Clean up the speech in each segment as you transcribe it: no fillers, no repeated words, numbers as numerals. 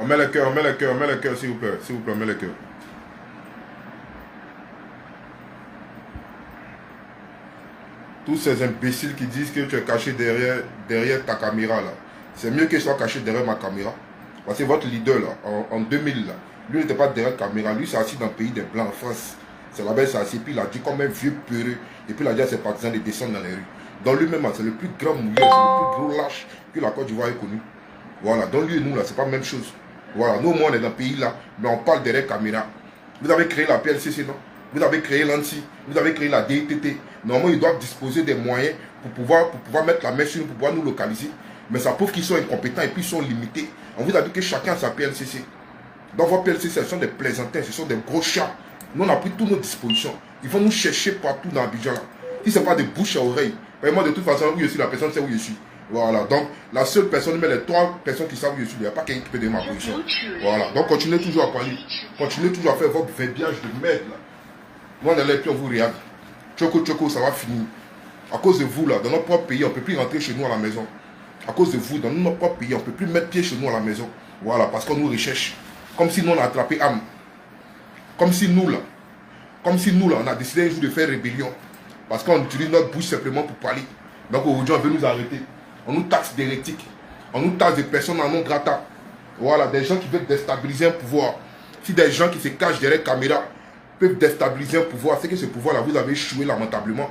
On met le cœur, on met le cœur, on met le cœur, s'il vous plaît. S'il vous plaît, on met le cœur. Tous ces imbéciles qui disent que tu es caché derrière ta caméra là. C'est mieux qu'il soit caché derrière ma caméra. Parce que votre leader là, en 2000 là, lui n'était pas derrière la caméra. Lui s'est assis dans le pays des Blancs en France. C'est là-bas il s'est assis. Puis il a dit comme un vieux peureux. Et puis il a dit à ses partisans de descendre dans les rues. Donc lui-même, c'est le plus grand mouilleur, c'est le plus gros lâche que la Côte d'Ivoire ait connu. Voilà. Donc lui et nous là, c'est pas la même chose. Voilà. Nous, moi, on est dans le pays là, mais on parle derrière la caméra. Vous avez créé la PLCC, non? Vous avez créé l'ANSI, vous avez créé la DITT. Normalement, ils doivent disposer des moyens pour pouvoir mettre la main sur nous, pour pouvoir nous localiser. Mais ça prouve qu'ils sont incompétents et puis ils sont limités. On vous a dit que chacun a sa PLCC. Dans vos PLCC, ce sont des plaisantins, ce sont des gros chats. Nous, on a pris toutes nos dispositions. Ils vont nous chercher partout dans Abidjan. Si ce n'est pas de bouche à oreille. Mais moi, de toute façon, où je suis, la personne sait où je suis. Voilà. Donc, la seule personne, mais les 3 personnes qui savent où je suis, il n'y a pas quelqu'un qui peut donner ma position. Voilà. Donc, continuez toujours à parler. Continuez toujours à faire votre verbiage de merde, là. Nous, on est là et puis on vous regarde. Tchoko, tchoko, ça va finir. À cause de vous, là, dans notre propre pays, on ne peut plus rentrer chez nous à la maison. À cause de vous, dans notre propre pays, on ne peut plus mettre pied chez nous à la maison. Voilà, parce qu'on nous recherche. Comme si nous, on a attrapé âme. Comme si nous, là, on a décidé un jour de faire rébellion. Parce qu'on utilise notre bouche simplement pour parler. Donc aujourd'hui, on veut nous arrêter. On nous taxe d'hérétiques. On nous taxe de personnes en non grata. Voilà, des gens qui veulent déstabiliser un pouvoir. Si des gens qui se cachent derrière la caméra peuvent déstabiliser un pouvoir, c'est que ce pouvoir-là, vous avez échoué lamentablement.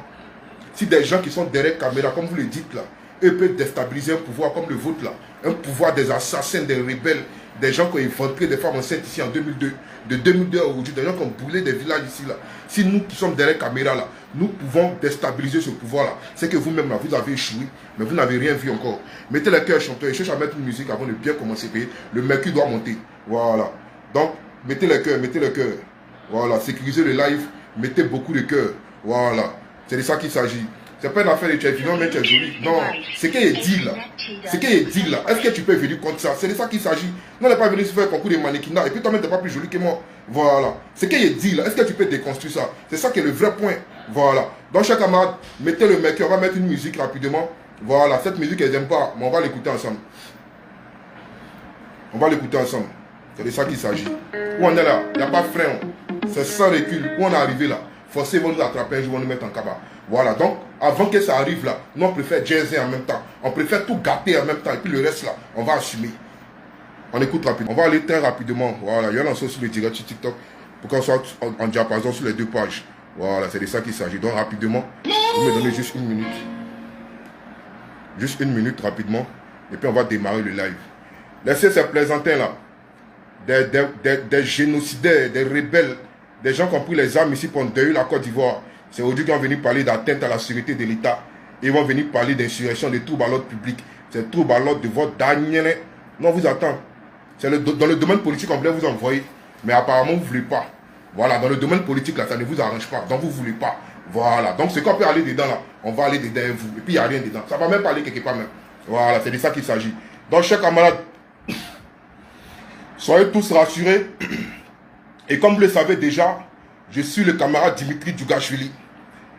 Si des gens qui sont derrière la caméra, comme vous le dites là, eux peuvent déstabiliser un pouvoir comme le vôtre là, un pouvoir des assassins, des rebelles, des gens qui ont infiltré des femmes enceintes ici en 2002, de 2002 à aujourd'hui, des gens qui ont brûlé des villages ici là. Si nous qui sommes derrière la caméra là, nous pouvons déstabiliser ce pouvoir là, c'est que vous-même là, vous avez échoué, mais vous n'avez rien vu encore. Mettez le cœur chanteur et cherchez à mettre une musique avant de bien commencer. Le mercure doit monter. Voilà. Donc, mettez le cœur, mettez le cœur. Voilà, sécurisez le live, mettez beaucoup de cœur. Voilà, c'est de ça qu'il s'agit. C'est pas une affaire de tu es vivant, mais tu es joli. Non, c'est qu'il est dit là. C'est qu'il est dit là. Est-ce que tu peux venir contre ça? C'est de ça qu'il s'agit. Non, on n'est pas venu se faire un concours de mannequinat. Et puis toi-même, tu n'es pas plus joli que moi. Voilà. C'est qu'il est dit là. Est-ce que tu peux déconstruire ça? C'est ça qui est le vrai point. Voilà. Donc, chers camarades, mettez le mec. On va mettre une musique rapidement. Voilà. Cette musique, elle n'aime pas. Mais on va l'écouter ensemble. On va l'écouter ensemble. C'est de ça qu'il s'agit. Où on est là? Il n'y a pas de frein. C'est sans recul. Où on est arrivé là? Forcés vont nous attraper un jour, vont nous mettre en cabas. Voilà, donc avant que ça arrive là, nous on préfère jazzer en même temps. On préfère tout gâter en même temps. Et puis le reste là, on va assumer. On écoute rapidement. On va aller très rapidement. Voilà, il y a lancé sur le direct sur TikTok pour qu'on soit en diapason sur les 2 pages. Voilà, c'est de ça qu'il s'agit. Donc rapidement, vous me donnez juste 1 minute. Juste 1 minute rapidement. Et puis on va démarrer le live. Laissez ces plaisantins là. Des génocidaires, des rebelles, des gens qui ont pris les armes ici pour endeuiller la Côte d'Ivoire. C'est aujourd'hui qu'ils vont venir parler d'atteinte à la sécurité de l'État. Ils vont venir parler d'insurrection, de troubles à l'ordre public. C'est troubles à l'ordre de votre dernier. Non, vous attend. C'est dans le domaine politique, on voulait vous envoyer. Mais apparemment, vous ne voulez pas. Voilà, dans le domaine politique, là, ça ne vous arrange pas. Donc, vous ne voulez pas. Voilà. Donc, c'est qu'on peut aller dedans, là. On va aller dedans, vous. Et puis, il n'y a rien dedans. Ça ne va même pas aller quelque part, même. Voilà, c'est de ça qu'il s'agit. Donc, chers camarades, soyez tous rassurés. Et comme vous le savez déjà, je suis le camarade Dimitri Djougashvili,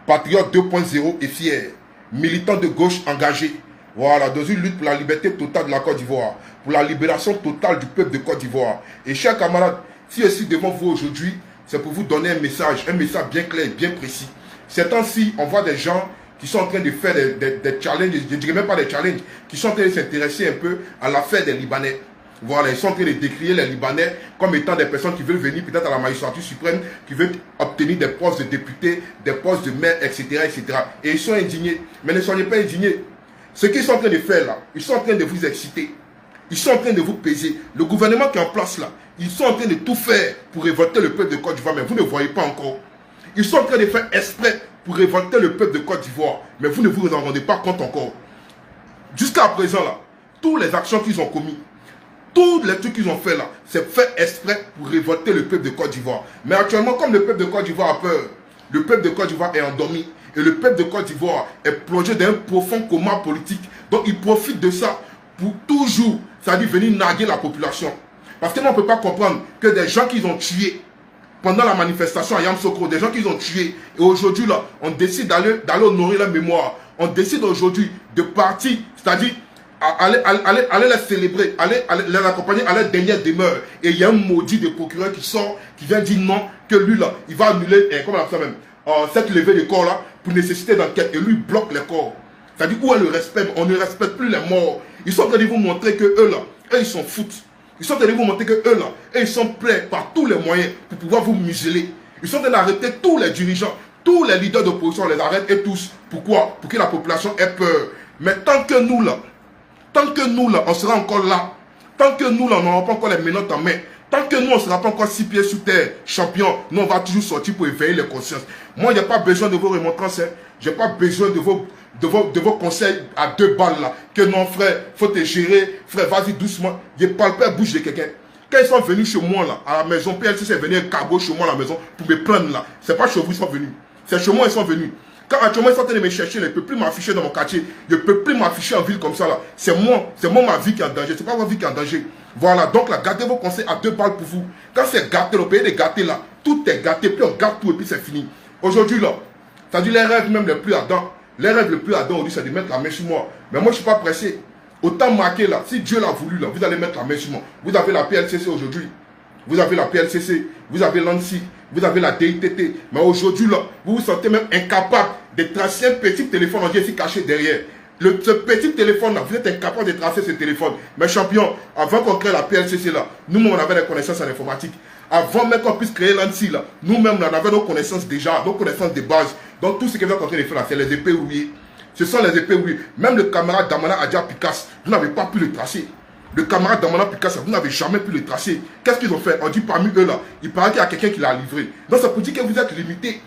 patriote 2.0 et fier, militant de gauche engagé, voilà, dans une lutte pour la liberté totale de la Côte d'Ivoire, pour la libération totale du peuple de Côte d'Ivoire. Et chers camarades, si je suis devant vous aujourd'hui, c'est pour vous donner un message bien clair et bien précis. Ces temps-ci, on voit des gens qui sont en train de faire des challenges, je ne dirais même pas des challenges, qui sont en train de s'intéresser un peu à l'affaire des Libanais. Voilà, ils sont en train de décrire les Libanais comme étant des personnes qui veulent venir peut-être à la magistrature suprême, qui veulent obtenir des postes de députés, des postes de maire, etc., etc. Et ils sont indignés. Mais ne soyez pas indignés. Ce qu'ils sont en train de faire là, ils sont en train de vous exciter. Ils sont en train de vous peser. Le gouvernement qui est en place là, ils sont en train de tout faire pour révolter le peuple de Côte d'Ivoire, mais vous ne voyez pas encore. Ils sont en train de faire exprès pour révolter le peuple de Côte d'Ivoire, mais vous ne vous en rendez pas compte encore. Jusqu'à présent là, toutes les actions qu'ils ont commises, tous les trucs qu'ils ont fait là, c'est fait exprès pour révolter le peuple de Côte d'Ivoire. Mais actuellement, comme le peuple de Côte d'Ivoire a peur, le peuple de Côte d'Ivoire est endormi. Et le peuple de Côte d'Ivoire est plongé dans un profond coma politique. Donc il profite de ça pour toujours, c'est-à-dire venir narguer la population. Parce que nous, on ne peut pas comprendre que des gens qu'ils ont tués pendant la manifestation à Yamoussoukro, des gens qu'ils ont tués, et aujourd'hui là, on décide d'aller honorer leur mémoire. On décide aujourd'hui de partir, c'est-à-dire allez les célébrer, allez les accompagner à leur dernière demeure. Et il y a un maudit de procureur qui sort, qui vient dire non, que lui là, il va annuler, comment on appelle ça même, cette levée de corps là, pour nécessiter d'enquête. Et lui bloque les corps. C'est-à-dire, où est le respect? On ne respecte plus les morts. Ils sont en train de vous montrer que eux là, eux ils sont foutus. Ils sont en train de vous montrer que eux là, eux ils sont prêts par tous les moyens pour pouvoir vous museler. Ils sont en train d'arrêter tous les dirigeants, tous les leaders d'opposition, on les arrête et tous. Pourquoi? Pour que la population ait peur. Mais tant que nous là, on sera encore là, tant que nous là, on n'aura pas encore les menottes en main, tant que nous, on ne sera pas encore 6 pieds sous terre, champion, nous on va toujours sortir pour éveiller les consciences. Moi, il n'y a pas besoin de vos remontrances, je n'ai pas besoin de vos conseils à 2 balles là. Que non frère, faut te gérer, frère, vas-y doucement. Je ne parle pas à bouche de quelqu'un. Quand ils sont venus chez moi là, à la maison, PLCC est venu un cargo chez moi à la maison pour me prendre là. C'est pas chez vous ils sont venus. C'est chez moi ils sont venus. Quand actuellement ils sont en train de me chercher, je ne peux plus m'afficher dans mon quartier. Je ne peux plus m'afficher en ville comme ça là. C'est moi ma vie qui est en danger. C'est pas votre vie qui est en danger. Voilà, donc là, gardez vos conseils à 2 balles pour vous. Quand c'est gâté, le pays des gâtés là, tout est gâté, puis on gâte tout et puis c'est fini. Aujourd'hui là, ça dit les rêves même les plus ardents. Les rêves les plus ardents aujourd'hui, c'est de mettre la main sur moi. Mais moi je ne suis pas pressé. Autant marqué là, si Dieu l'a voulu là, vous allez mettre la main sur moi. Vous avez la PLCC aujourd'hui. Vous avez la PLCC, vous avez l'ANSI, vous avez la DITT. Mais aujourd'hui là, vous vous sentez même incapable de tracer un petit téléphone en ici caché derrière. Ce petit téléphone là, vous êtes incapable de tracer ce téléphone. Mais champion, avant qu'on crée la PLCC là, nous-mêmes on avait des connaissances en informatique. Avant même qu'on puisse créer l'ANSI là, nous-mêmes on avait nos connaissances déjà, nos connaissances de base. Donc tout ce que vous êtes en train de faire là, c'est les épées rouillées. Ce sont les épées rouillées. Même le camarade Damana Adja Picasso, vous n'avez pas pu le tracer. Le camarade Damana Picasso, vous n'avez jamais pu le tracer. Qu'est-ce qu'ils ont fait? On dit parmi eux là, il paraît qu'il y a quelqu'un qui l'a livré. Donc ça peut dire que vous êtes limité.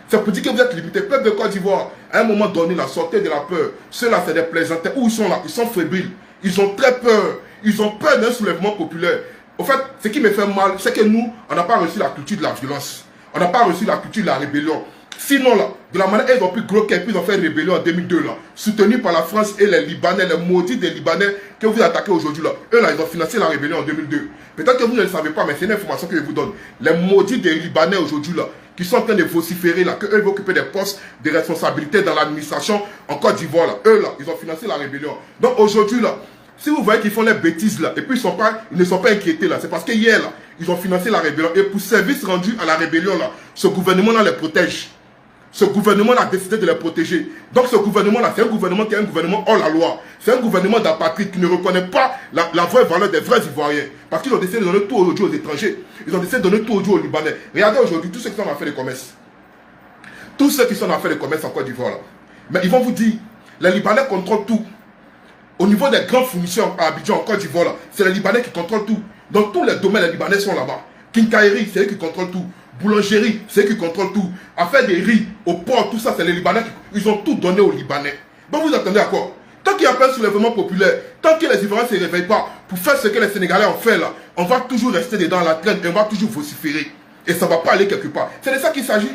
Ça peut dire que vous êtes limité. Peuple de Côte d'Ivoire, à un moment donné, la sortez de la peur. Ceux-là, c'est des plaisantins. Où ils sont là? Ils sont fébriles. Ils ont très peur. Ils ont peur d'un soulèvement populaire. Au fait, ce qui me fait mal, c'est que nous, on n'a pas reçu la culture de la violence. On n'a pas reçu la culture de la rébellion. Sinon, là, de la manière, ils ont pu croquer, puis ils ont fait rébellion en 2002, là, soutenus par la France et les Libanais, les maudits des Libanais que vous attaquez aujourd'hui, là. Eux, là, ils ont financé la rébellion en 2002. Peut-être que vous ne le savez pas, mais c'est une information que je vous donne. Les maudits des Libanais aujourd'hui, là, qui sont en train de vociférer, là, qu'eux vont occuper des postes de responsabilité dans l'administration en Côte d'Ivoire, là. Eux, là, ils ont financé la rébellion. Donc, aujourd'hui, là, si vous voyez qu'ils font les bêtises, là, et puis ils ne sont pas inquiétés, là, c'est parce que hier, là, ils ont financé la rébellion. Et pour service rendu à la rébellion, là, ce gouvernement-là les protège. Ce gouvernement a décidé de les protéger. Donc ce gouvernement-là, c'est un gouvernement qui est un gouvernement hors la loi. C'est un gouvernement d'apatride qui ne reconnaît pas la vraie valeur des vrais Ivoiriens. Parce qu'ils ont décidé de donner tout aujourd'hui aux étrangers. Ils ont décidé de donner tout aujourd'hui aux Libanais. Regardez aujourd'hui tous ceux qui sont en affaires de commerce. Tous ceux qui sont en affaires de commerce en Côte d'Ivoire. Mais ils vont vous dire, les Libanais contrôlent tout. Au niveau des grands fournisseurs à Abidjan, en Côte d'Ivoire, c'est les Libanais qui contrôlent tout. Dans tous les domaines, les Libanais sont là-bas. Quincaillerie, c'est eux qui contrôlent tout. Boulangerie, c'est eux qui contrôlent tout. Affaire des riz, au port, tout ça, c'est les Libanais. Ils ont tout donné aux Libanais. Donc vous attendez à quoi? Tant qu'il n'y a pas un soulèvement populaire, tant que les Ivoiriens ne se réveillent pas pour faire ce que les Sénégalais ont fait là, on va toujours rester dedans la traîne et on va toujours vociférer. Et ça ne va pas aller quelque part. C'est de ça qu'il s'agit.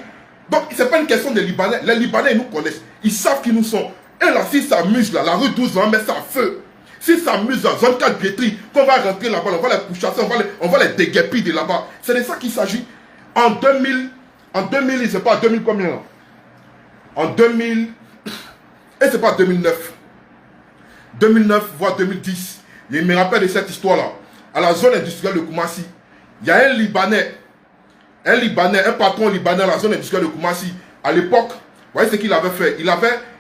Donc ce n'est pas une question des Libanais. Les Libanais, ils nous connaissent. Ils savent qui nous sont. Et là, s'ils s'amusent là, la rue 12 va mettre ça à feu. S'ils s'amusent dans zone 4 Pietri, qu'on va rentrer là-bas, on va les pourchasser, on va les déguerpir de là-bas. C'est de ça qu'il s'agit. En 2000, je ne sais pas, 2000 combien là? En 2000, et c'est pas 2009. 2009, voire 2010. Je me rappelle de cette histoire-là. À la zone industrielle de Koumassi, il y a un Libanais, un patron libanais à la zone industrielle de Koumassi. À l'époque, vous voyez ce qu'il avait fait?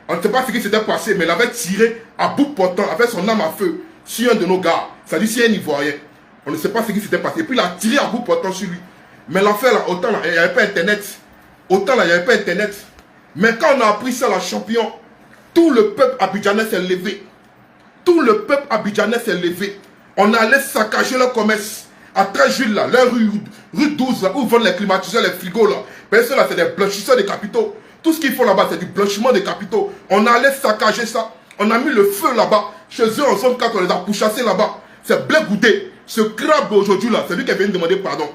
On ne sait pas ce qui s'était passé, mais il avait tiré à bout portant, avec son arme à feu, sur un de nos gars. C'est-à-dire sur un Ivoirien. On ne sait pas ce qui s'était passé. Et puis il a tiré à bout portant sur lui. Mais l'affaire là, autant là, il n'y avait pas internet. Autant là, il n'y avait pas internet. Mais quand on a appris ça, la champion, tout le peuple abidjanais s'est levé. Tout le peuple abidjanais s'est levé. On allait saccager leur commerce. À 13 juillet là, leur rue 12 là, où vendent les climatiseurs, les frigos là. Personne là, c'est des blanchisseurs de capitaux. Tout ce qu'ils font là-bas, c'est du blanchiment de capitaux. On allait saccager ça. On a mis le feu là-bas. Chez eux, en zone 4, on les a pourchassés là-bas. C'est Blé Goudé. Ce crabe aujourd'hui là, c'est lui qui est venu demander pardon.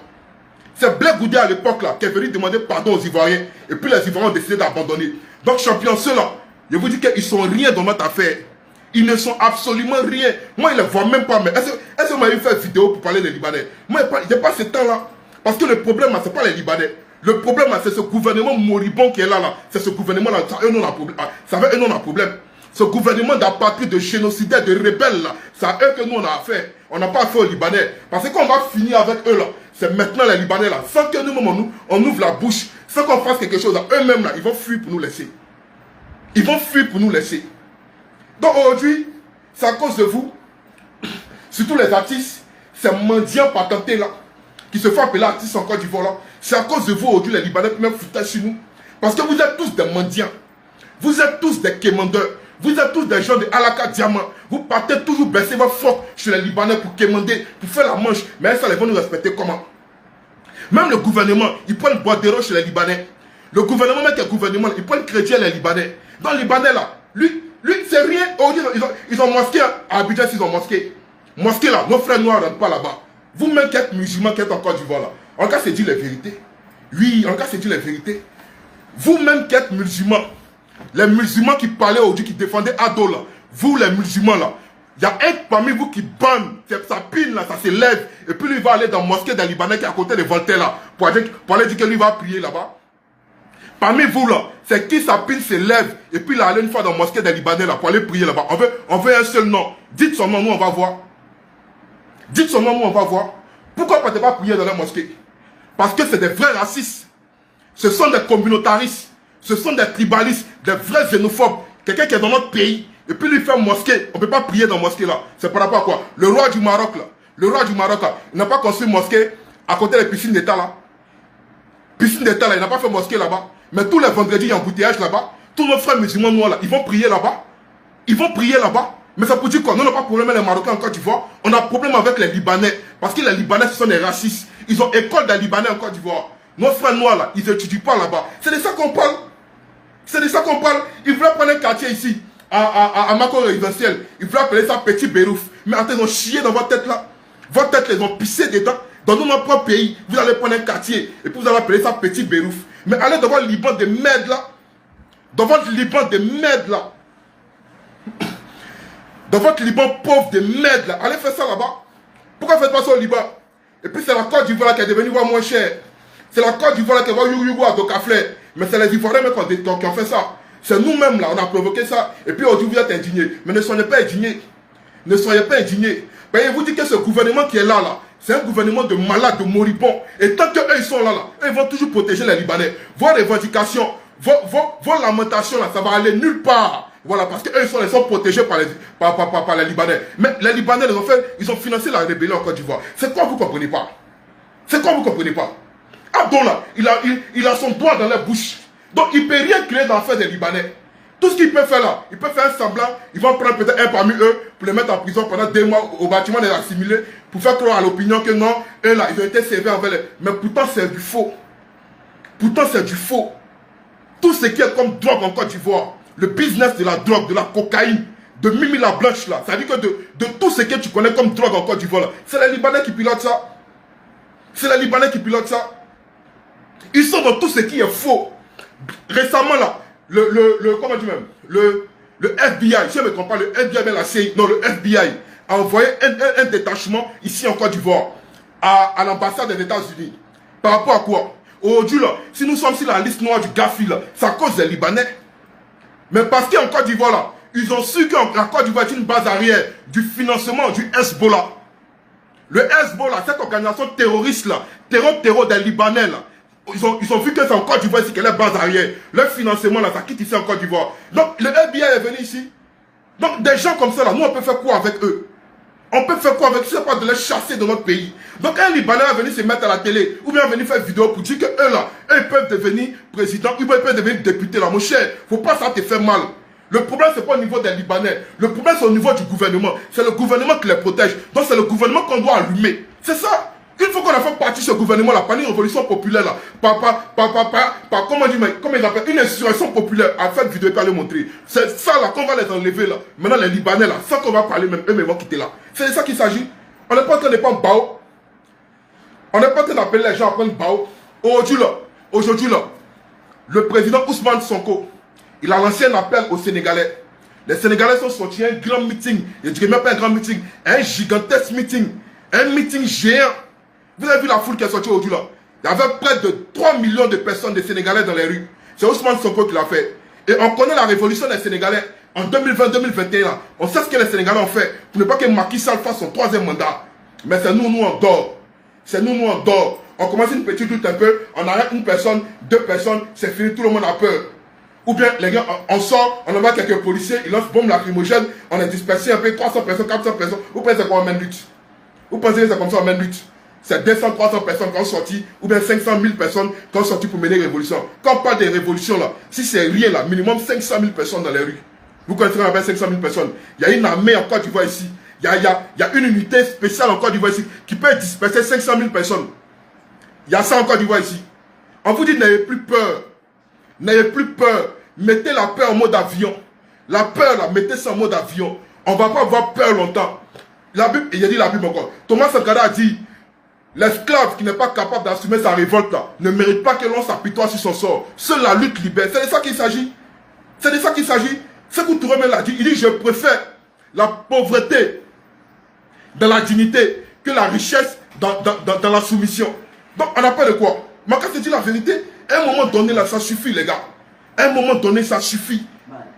C'est Blé Goudé à l'époque là qui est venu demander pardon aux Ivoiriens. Et puis les Ivoiriens ont décidé d'abandonner. Donc champion, ceux-là, je vous dis qu'ils ne sont rien dans notre affaire. Ils ne sont absolument rien. Moi, ils ne les voient même pas. Mais est-ce que vous m'avez fait une vidéo pour parler des Libanais? Moi, je n'ai pas ce temps-là. Parce que le problème, ce n'est pas les Libanais. Le problème, c'est ce gouvernement moribond qui est là. C'est ce gouvernement-là. Ça, eux, non, on a problème. Ce gouvernement d'apatrides, de génocidaires, de rebelles là, c'est à eux que nous on a affaire. On n'a pas affaire aux Libanais. Parce que quand on va finir avec eux là, c'est maintenant les Libanais là. Sans que nous-mêmes on ouvre la bouche, sans qu'on fasse quelque chose à eux-mêmes là, ils vont fuir pour nous laisser. Ils vont fuir pour nous laisser. Donc aujourd'hui, c'est à cause de vous, surtout les artistes, ces mendiants patentés là, qui se font appeler artistes en Côte d'Ivoire là, c'est à cause de vous aujourd'hui les Libanais qui même foutaient sur nous. Parce que vous êtes tous des mendiants. Vous êtes tous des quémandeurs. Vous êtes tous des gens de Alaka Diamant. Vous partez toujours baisser votre froc chez les Libanais pour quémander, pour faire la manche. Mais ça, ils vont nous respecter comment? Même le gouvernement, ils prennent boîte chez les Libanais. Le gouvernement, même le gouvernement, ils prennent crédit les Libanais. Dans les Libanais là, lui c'est rien. Ils ont mosqué à Abidjan, ils ont mosqué. Mosquée là, nos frères noirs ne rentrent pas là-bas. Vous-même qui êtes musulmans, qui êtes en Côte d'Ivoire là, en cas c'est dit les vérités. Oui, en cas c'est dit les vérités. Vous-même qui êtes musulmans, les musulmans qui parlaient aujourd'hui, qui défendaient Ado là, vous les musulmans là, il y a un parmi vous qui banne, sa pine là, ça s'élève, et puis lui il va aller dans la mosquée des Libanais qui est à côté de Voltaire là, pour aller dire que lui va prier là-bas. Parmi vous là, c'est qui sa pine s'élève, et puis il va aller une fois dans la mosquée des Libanais là, pour aller prier là-bas. On veut un seul nom. Dites son nom, nous on va voir. Dites son nom, nous on va voir. Pourquoi ne pas prier dans la mosquée? Parce que c'est des vrais racistes. Ce sont des communautaristes. Ce sont des tribalistes, des vrais xénophobes. Quelqu'un qui est dans notre pays, et puis lui fait une mosquée. On ne peut pas prier dans la mosquée là. C'est par rapport à quoi? Le roi du Maroc là. Le roi du Maroc là. Il n'a pas construit une mosquée à côté des piscines d'État là. Piscine d'État là, il n'a pas fait mosquée là-bas. Mais tous les vendredis, il y a un embouteillage là-bas. Tous nos frères musulmans noirs là, ils vont prier là-bas. Ils vont prier là-bas. Mais ça peut dire quoi? Nous, on n'a pas de problème avec les Marocains en Côte d'Ivoire. On a un problème avec les Libanais. Parce que les Libanais, ce sont des racistes. Ils ont école des Libanais en Côte d'Ivoire. Nos frères noirs là, ils n'étudient pas là-bas. C'est de ça qu'on parle. C'est de ça qu'on parle. Ils voulaient prendre un quartier ici, à Mako résidentiel. Ils voulaient appeler ça Petit Bérouf. Mais attends, ils ont chié dans votre tête là. Votre tête, ils ont pissé dedans. Dans notre propre pays, vous allez prendre un quartier et puis vous allez appeler ça Petit Bérouf. Mais allez dans votre Liban de merde là. Dans votre Liban de merde là. Dans votre Liban pauvre de merde là. Allez faire ça là-bas. Pourquoi faites pas ça au Liban? Et puis c'est la Côte d'Ivoire qui est devenue moins chère. C'est la Côte d'Ivoire qui va Yougou à Docaflé. Mais c'est les Ivoiriens qui ont fait ça. C'est nous-mêmes là, on a provoqué ça. Et puis aujourd'hui vous êtes indignés. Mais ne soyez pas indignés. Ne soyez pas indignés. Ben, vous dites que ce gouvernement qui est là, c'est un gouvernement de malades, de moribonds. Et tant qu'eux ils sont là, ils vont toujours protéger les Libanais. Vos revendications, vos lamentations là, ça va aller nulle part. Voilà, parce qu'eux ils sont protégés par les Libanais. Mais les Libanais, ils ont financé la rébellion en Côte d'Ivoire. C'est quoi vous ne comprenez pas? C'est quoi vous ne comprenez pas? Abdon là, il a son doigt dans la bouche. Donc il ne peut rien créer dans l'affaire des Libanais. Tout ce qu'il peut faire là, il peut faire un semblant, ils vont prendre peut-être un parmi eux pour les mettre en prison pendant 2 mois au bâtiment de l'assimilé, pour faire croire à l'opinion que non, eux là, ils ont été sévères envers les... Mais pourtant c'est du faux. Pourtant c'est du faux. Tout ce qui est comme drogue en Côte d'Ivoire, le business de la drogue, de la cocaïne, de Mimi la Blanche là, ça veut dire que de tout ce que tu connais comme drogue en Côte d'Ivoire là, c'est les Libanais qui pilotent ça. C'est les Libanais qui pilotent ça. Ils sont dans tout ce qui est faux. Récemment là, comment dire même, le FBI, si je ne me trompe pas, le FBI, la CIA, non, le FBI a envoyé un détachement ici en Côte d'Ivoire à l'ambassade des États-Unis. Par rapport à quoi? Aujourd'hui là, si nous sommes sur la liste noire du Gafi là, c'est à cause des Libanais. Mais parce qu'en Côte d'Ivoire là, ils ont su que la Côte d'Ivoire est une base arrière du financement du Hezbollah. Le Hezbollah, cette organisation terroriste là, terror des Libanais là, ils ont vu que c'est en Côte d'Ivoire ici qu'elle est base arrière. Leur financement là, ça quitte ici en Côte d'Ivoire. Donc le FBI est venu ici. Donc des gens comme ça là, nous on peut faire quoi avec eux? On peut faire quoi avec eux? C'est pas de les chasser de notre pays. Donc un Libanais va venir se mettre à la télé ou bien venir faire une vidéo pour dire que eux là, eux ils peuvent devenir président, ils peuvent devenir député là. Mon cher, faut pas ça te faire mal. Le problème c'est pas au niveau des Libanais. Le problème c'est au niveau du gouvernement. C'est le gouvernement qui les protège. Donc c'est le gouvernement qu'on doit allumer. C'est ça. Une fois qu'on a fait partie de ce gouvernement-là, par une révolution populaire, là, comment ils appellent, une insurrection populaire, à faire vidéo et pas le montrer. C'est ça là qu'on va les enlever là. Maintenant les Libanais là, ça qu'on va parler même, eux-mêmes vont quitter là. C'est de ça qu'il s'agit. On n'est pas en train de prendre Bao. On n'est pas en train d'appeler les gens à prendre Bao. Aujourd'hui là, le président Ousmane Sonko, il a lancé un appel aux Sénégalais. Les Sénégalais sont sortis à un grand meeting. Je dirais même pas un grand meeting, un gigantesque meeting. Un meeting géant. Vous avez vu la foule qui est sortie aujourd'hui là? Il y avait près de 3 millions de personnes, de Sénégalais dans les rues. C'est Ousmane Sonko qui l'a fait. Et on connaît la révolution des Sénégalais. en 2020-2021, on sait ce que les Sénégalais ont fait pour ne pas que Macky Sall fasse son 3e mandat. Mais c'est nous, on dort. C'est nous, on dort. On commence une petite lutte un peu, on arrête une personne, 2 personnes, c'est fini, tout le monde a peur. Ou bien, les gars, on sort, on envoie quelques policiers, ils lancent bombe lacrymogène, on est dispersé un peu, 300 personnes, 400 personnes. Vous pensez c'est quoi en même lutte? Vous pensez que c'est comme ça en même lutte? C'est 200, 300 personnes qui ont sorti, ou bien 500 000 personnes qui ont sorti pour mener une révolution. Quand on parle de révolution là, si c'est rien là, minimum 500 000 personnes dans les rues. Vous connaissez avec 500 000 personnes. Il y a une armée en Côte d'Ivoire ici. Il y a une unité spéciale en Côte d'Ivoire ici qui peut disperser 500 000 personnes. Il y a ça en Côte d'Ivoire ici. On vous dit n'ayez plus peur. N'ayez plus peur. Mettez la peur en mode avion. La peur là, mettez ça en mode avion. On ne va pas avoir peur longtemps. La Bible, il a dit la Bible encore. Thomas Sankara a dit, l'esclave qui n'est pas capable d'assumer sa révolte là, ne mérite pas que l'on s'apitoie sur son sort. Seule la lutte libère. C'est de ça qu'il s'agit. C'est de ça qu'il s'agit. C'est que Touré l'a dit. Il dit, je préfère la pauvreté dans la dignité que la richesse dans la soumission. Donc, on n'a pas de quoi. Mais quand c'est dit la vérité, à un moment donné, là, ça suffit, les gars. À un moment donné, ça suffit.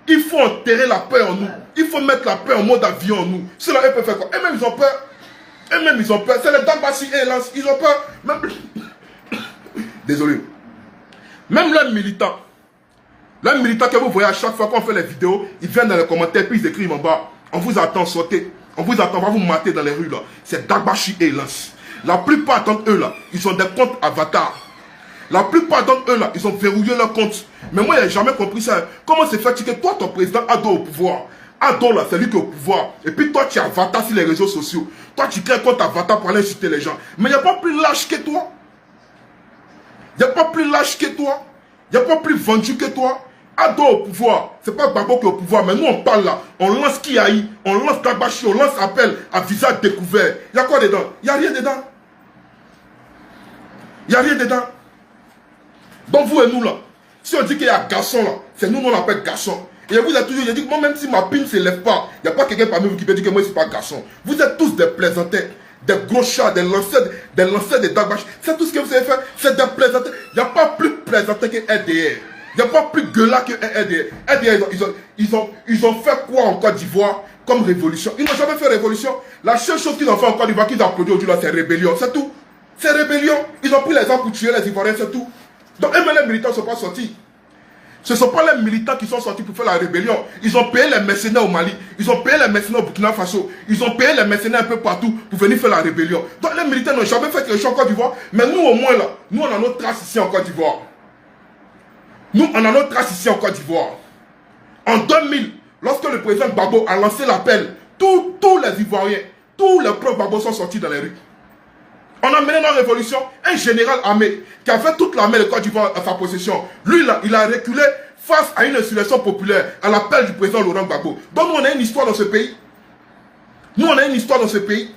Il faut enterrer la peur en nous. Il faut mettre la peur en mode avion en nous. Ceux-là, ils peuvent faire quoi? Eux-mêmes, ils ont peur. Eux-mêmes, ils ont peur. C'est les Dambassi et Lance. Ils ont peur. Même... Désolé. Même leurs militants que vous voyez à chaque fois qu'on fait les vidéos, ils viennent dans les commentaires, puis ils écrivent en bas. On vous attend, sautez. On vous attend, on va vous mater dans les rues là. C'est Dagbashi et Lance. La plupart d'entre eux là, ils ont des comptes avatars. La plupart d'entre eux là, ils ont verrouillé leur compte. Mais moi, je n'ai jamais compris ça. Comment c'est fait que toi, ton président Ado au pouvoir? Ado là, c'est lui qui est au pouvoir. Et puis toi, tu es avatar sur les réseaux sociaux. Toi, tu crées un compte avatar pour aller insulter les gens. Mais il n'y a pas plus lâche que toi. Il n'y a pas plus lâche que toi. Il n'y a pas plus vendu que toi. Ado au pouvoir. C'est pas Gbagbo qui est au pouvoir. Mais nous, on parle là. On lance Kiaï. On lance Dagbashi. On lance appel à visage découvert. Il y a quoi dedans? Il n'y a rien dedans. Il n'y a rien dedans. Donc vous et nous là, si on dit qu'il y a garçon là, c'est nous on l'appelle garçon. Et vous êtes toujours, je dis que moi même si ma pine ne se lève pas, il n'y a pas quelqu'un parmi vous qui peut dire que moi c'est pas garçon. Vous êtes tous des plaisantins, des gros chats, des lanceurs de Dagbashi. C'est tout ce que vous savez faire, c'est des plaisantins. Il n'y a pas plus plaisantin que RDR. Il n'y a pas plus gueulard que RDR. RDR, ils ont fait quoi en Côte d'Ivoire comme révolution? Ils n'ont jamais fait révolution. La seule chose qu'ils ont fait en Côte d'Ivoire, qu'ils ont applaudi aujourd'hui là, c'est rébellion. C'est tout. C'est rébellion. Ils ont pris les armes pour tuer les Ivoiriens, c'est tout. Donc, les militants ne sont pas sortis. Ce ne sont pas les militants qui sont sortis pour faire la rébellion. Ils ont payé les mercenaires au Mali. Ils ont payé les mercenaires au Burkina Faso. Ils ont payé les mercenaires un peu partout pour venir faire la rébellion. Donc, les militants n'ont jamais fait quelque chose en Côte d'Ivoire. Mais nous, au moins, là, nous, on a notre trace ici en Côte d'Ivoire. Nous, on a notre trace ici en Côte d'Ivoire. En 2000, lorsque le président Gbagbo a lancé l'appel, tous les Ivoiriens, tous les pro Gbagbo sont sortis dans les rues. On a mené la révolution, un général armé qui a fait toute l'armée de Côte d'Ivoire à sa possession. Lui, là, il a reculé face à une insurrection populaire, à l'appel du président Laurent Gbagbo. Donc nous, on a une histoire dans ce pays. Nous, on a une histoire dans ce pays.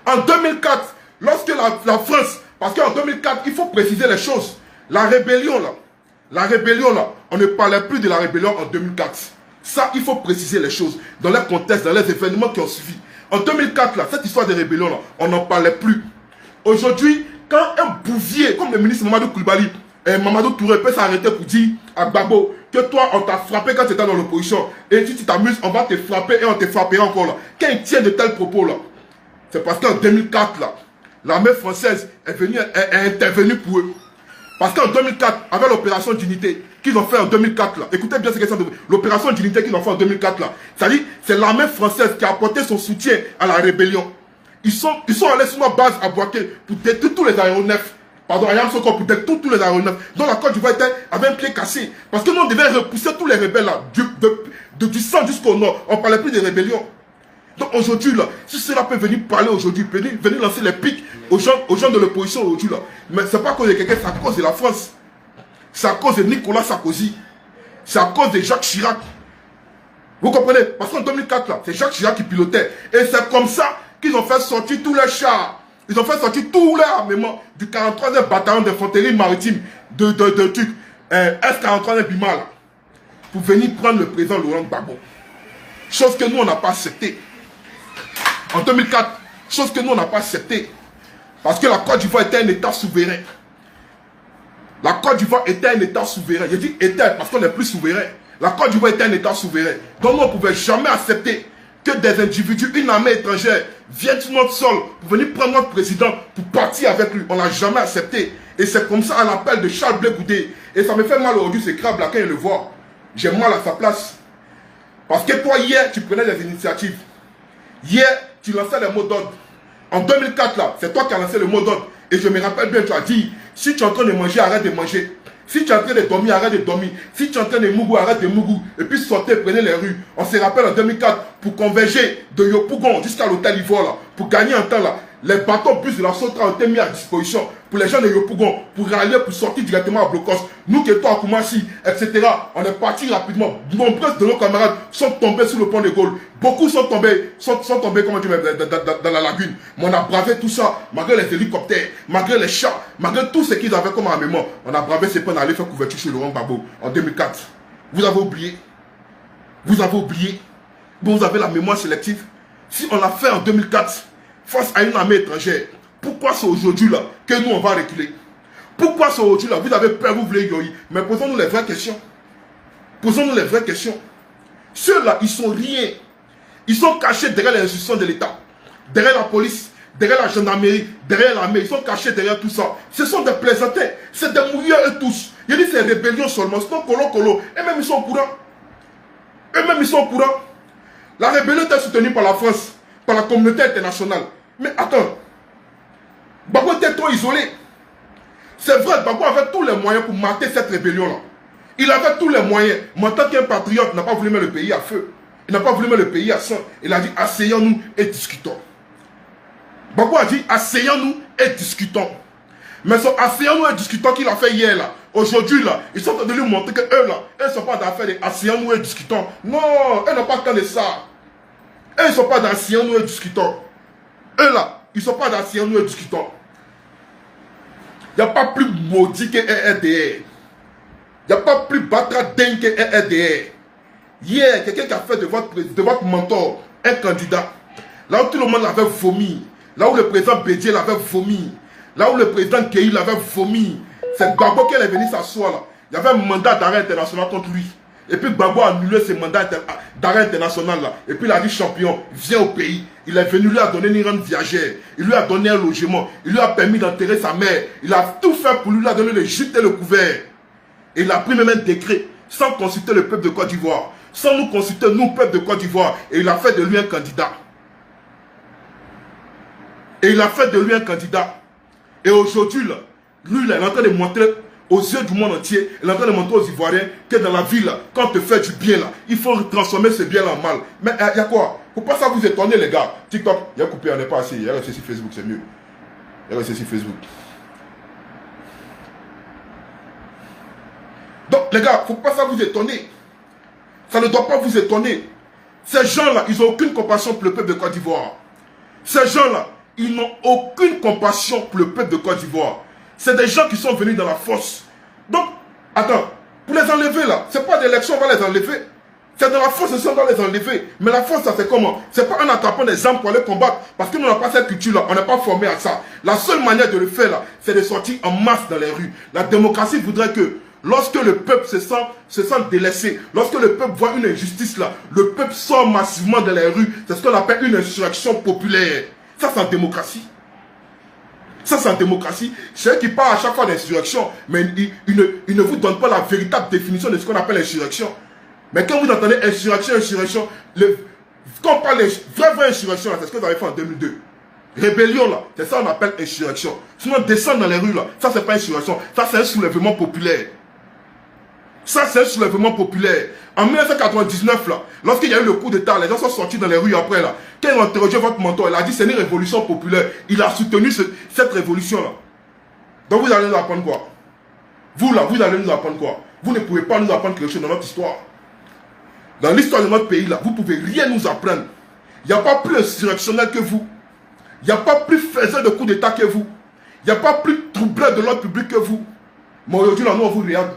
En 2004, lorsque la France, parce qu'en 2004, il faut préciser les choses. La rébellion, là, on ne parlait plus de la rébellion en 2004. Ça, il faut préciser les choses dans les contextes, dans les événements qui ont suivi. En 2004, là, cette histoire de rébellion, là, on n'en parlait plus. Aujourd'hui, quand un bouvier, comme le ministre Mamadou Koulibaly, Mamadou Touré peut s'arrêter pour dire à Gbagbo que toi, on t'a frappé quand tu étais dans l'opposition, et si tu t'amuses, on va te frapper et on te frappera encore là. Quand il tient de tels propos là, c'est parce qu'en 2004, là, l'armée française est intervenue pour eux. Parce qu'en 2004, avec l'opération d'unité qu'ils ont fait en 2004 là, écoutez bien ce que c'est l'opération d'unité qu'ils ont fait en 2004 là, c'est-à-dire c'est l'armée française qui a apporté son soutien à la rébellion. Ils sont allés sur ma base à Boaké pour détruire tous les aéronefs. Pardon, à Yamsoko pour détruire tous les aéronefs. Donc la Côte d'Ivoire avait un pied cassé. Parce que nous, on devait repousser tous les rebelles là, du centre jusqu'au nord. On ne parlait plus de rébellion. Donc aujourd'hui, là, si cela peut venir parler aujourd'hui, venir lancer les pics aux gens de l'opposition aujourd'hui, là. Mais ce n'est pas à cause de quelqu'un, c'est à cause de la France. C'est à cause de Nicolas Sarkozy. C'est à cause de Jacques Chirac. Vous comprenez? Parce qu'en 2004, là, c'est Jacques Chirac qui pilotait. Et c'est comme ça qu'ils ont fait sortir tous les chars. Ils ont fait sortir tous les armements du 43e bataillon d'infanterie maritime de S-43e Bimal pour venir prendre le président Laurent Gbagbo. Chose que nous, on n'a pas accepté. En 2004, chose que nous, on n'a pas accepté. Parce que la Côte d'Ivoire était un État souverain. La Côte d'Ivoire était un État souverain. Je dis était parce qu'on n'est plus souverain. La Côte d'Ivoire était un État souverain. Donc nous, on ne pouvait jamais accepter que des individus, une armée étrangère, viennent sur notre sol pour venir prendre notre président, pour partir avec lui. On ne l'a jamais accepté. Et c'est comme ça à l'appel de Charles Blé Goudé. Et ça me fait mal aujourd'hui, ce crabe là, quand je le vois. J'ai mal à sa place. Parce que toi, hier, tu prenais des initiatives. Hier, tu lançais les mots d'ordre. En 2004, là, c'est toi qui as lancé le mot d'ordre. Et je me rappelle bien, tu as dit, si tu es en train de manger, arrête de manger. Si tu es en train de dormir, arrête de dormir. Si tu es en train de mougou, arrête de mougou. Et puis sortez, prenez les rues. On se rappelle en 2004, pour converger de Yopougon jusqu'à l'hôtel Ivoire, là, pour gagner un temps, là, les bateaux bus de la Sotra ont été mis à disposition pour les gens de Yopougon, pour rallier, pour sortir directement à Blocos. Nous qui étions à Koumassi, etc., on est partis rapidement. Nombreux de nos camarades sont tombés sous le pont de Gaulle. Beaucoup sont tombés, comment dire, dans la lagune. Mais on a bravé tout ça, malgré les hélicoptères, malgré les chats, malgré tout ce qu'ils avaient comme armement. On a bravé ces ponts, on allait faire couverture chez Laurent Gbagbo en 2004. Vous avez oublié. Vous avez oublié. Vous avez la mémoire sélective. Si on l'a fait en 2004, face à une armée étrangère, pourquoi c'est aujourd'hui là que nous on va reculer? Pourquoi c'est aujourd'hui là? Vous avez peur, vous voulez yoï. Mais posons-nous les vraies questions. Posons-nous les vraies questions. Ceux-là, ils sont rien. Ils sont cachés derrière les institutions de l'État, derrière la police, derrière la gendarmerie, derrière l'armée. Ils sont cachés derrière tout ça. Ce sont des plaisantins. C'est des mouilleurs eux tous. Il y a des rébellions seulement. Sinon, colo. Et même ils sont au courant. Eux-mêmes ils sont au courant. La rébellion était soutenue par la France, par la communauté internationale. Mais attends, Gbagbo était trop isolé. C'est vrai, Gbagbo avait tous les moyens pour mater cette rébellion-là. Il avait tous les moyens. Mais en tant qu'un patriote, il n'a pas voulu mettre le pays à feu. Il n'a pas voulu mettre le pays à sang. Il a dit, asseyons-nous et discutons. Gbagbo a dit, asseyons-nous et discutons. Mais ce asseyons-nous et discutons qu'il a fait hier, là, aujourd'hui, là, ils sont en train de lui montrer que eux, là, eux ne sont pas d'affaires de asseyons-nous et discutons. Non, eux n'ont pas le temps de ça. Eux, ils ne sont pas d'asseyons-nous et discutons. Eux, là, ils ne sont pas d'asseyons-nous et discutons. Il n'y a pas plus maudit que RDR. Il n'y a pas plus batra dingue que RDR. Hier, quelqu'un qui a fait de votre mentor un candidat. Là où tout le monde l'avait vomi. Là où le président Bédier l'avait vomi. Là où le président Gueye l'avait vomi. C'est Gbagbo qui est venu s'asseoir là. Il y avait un mandat d'arrêt international contre lui. Et puis Gbagbo a annulé ce mandat d'arrêt international là. Et puis il a dit champion, viens au pays. Il est venu, lui a donné une rente viagère. Il lui a donné un logement. Il lui a permis d'enterrer sa mère. Il a tout fait pour lui, il lui a donné le gîte et le couvert. Et il a pris même un décret sans consulter le peuple de Côte d'Ivoire. Sans nous consulter, nous, peuple de Côte d'Ivoire. Et il a fait de lui un candidat. Et il a fait de lui un candidat. Et aujourd'hui, là, lui, là, il est en train de montrer aux yeux du monde entier, il est en train de montrer aux Ivoiriens que dans la vie, là, quand on te fait du bien, là, il faut transformer ce bien en mal. Mais il y a quoi? Faut pas ça vous étonner, les gars. TikTok, il y a coupé, on n'est pas assez. Il y a resté sur Facebook, c'est mieux. Il y a resté sur Facebook. Donc, les gars, faut pas ça vous étonner. Ça ne doit pas vous étonner. Ces gens-là, ils n'ont aucune compassion pour le peuple de Côte d'Ivoire. Ces gens-là, ils n'ont aucune compassion pour le peuple de Côte d'Ivoire. C'est des gens qui sont venus dans la force. Donc, attends, pour les enlever là, c'est pas d'élection, on va les enlever. C'est dans la force, on va les enlever. Mais la force, ça c'est comment? C'est pas en attrapant des armes pour aller combattre. Parce que nous n'avons pas cette culture-là, on n'est pas formé à ça. La seule manière de le faire là, c'est de sortir en masse dans les rues. La démocratie voudrait que, lorsque le peuple se sent délaissé, lorsque le peuple voit une injustice là, le peuple sort massivement dans les rues. C'est ce qu'on appelle une insurrection populaire. Ça, c'est en démocratie. Ça, c'est en démocratie. C'est eux qui parlent à chaque fois d'insurrection, mais ils ne vous donnent pas la véritable définition de ce qu'on appelle insurrection. Mais quand vous entendez insurrection, quand on parle de vraie insurrection, c'est ce que vous avez fait en 2002. Rébellion, là, c'est ça qu'on appelle insurrection. Sinon, descendre dans les rues, là, ça, c'est pas insurrection. Ça, c'est un soulèvement populaire. Ça, c'est un soulèvement populaire. En 1999, là, lorsqu'il y a eu le coup d'État, les gens sont sortis dans les rues après, là. Quand ils ont interrogé votre mentor, il a dit c'est une révolution populaire. Il a soutenu cette révolution-là. Donc vous allez nous apprendre quoi? Vous, là, vous allez nous apprendre quoi? Vous ne pouvez pas nous apprendre quelque chose dans notre histoire. Dans l'histoire de notre pays, là, vous ne pouvez rien nous apprendre. Il n'y a pas plus insurrectionnel que vous. Il n'y a pas plus faiseur de coup d'État que vous. Il n'y a pas plus troubleur de l'ordre public que vous. Mais aujourd'hui, là, nous, on vous regarde.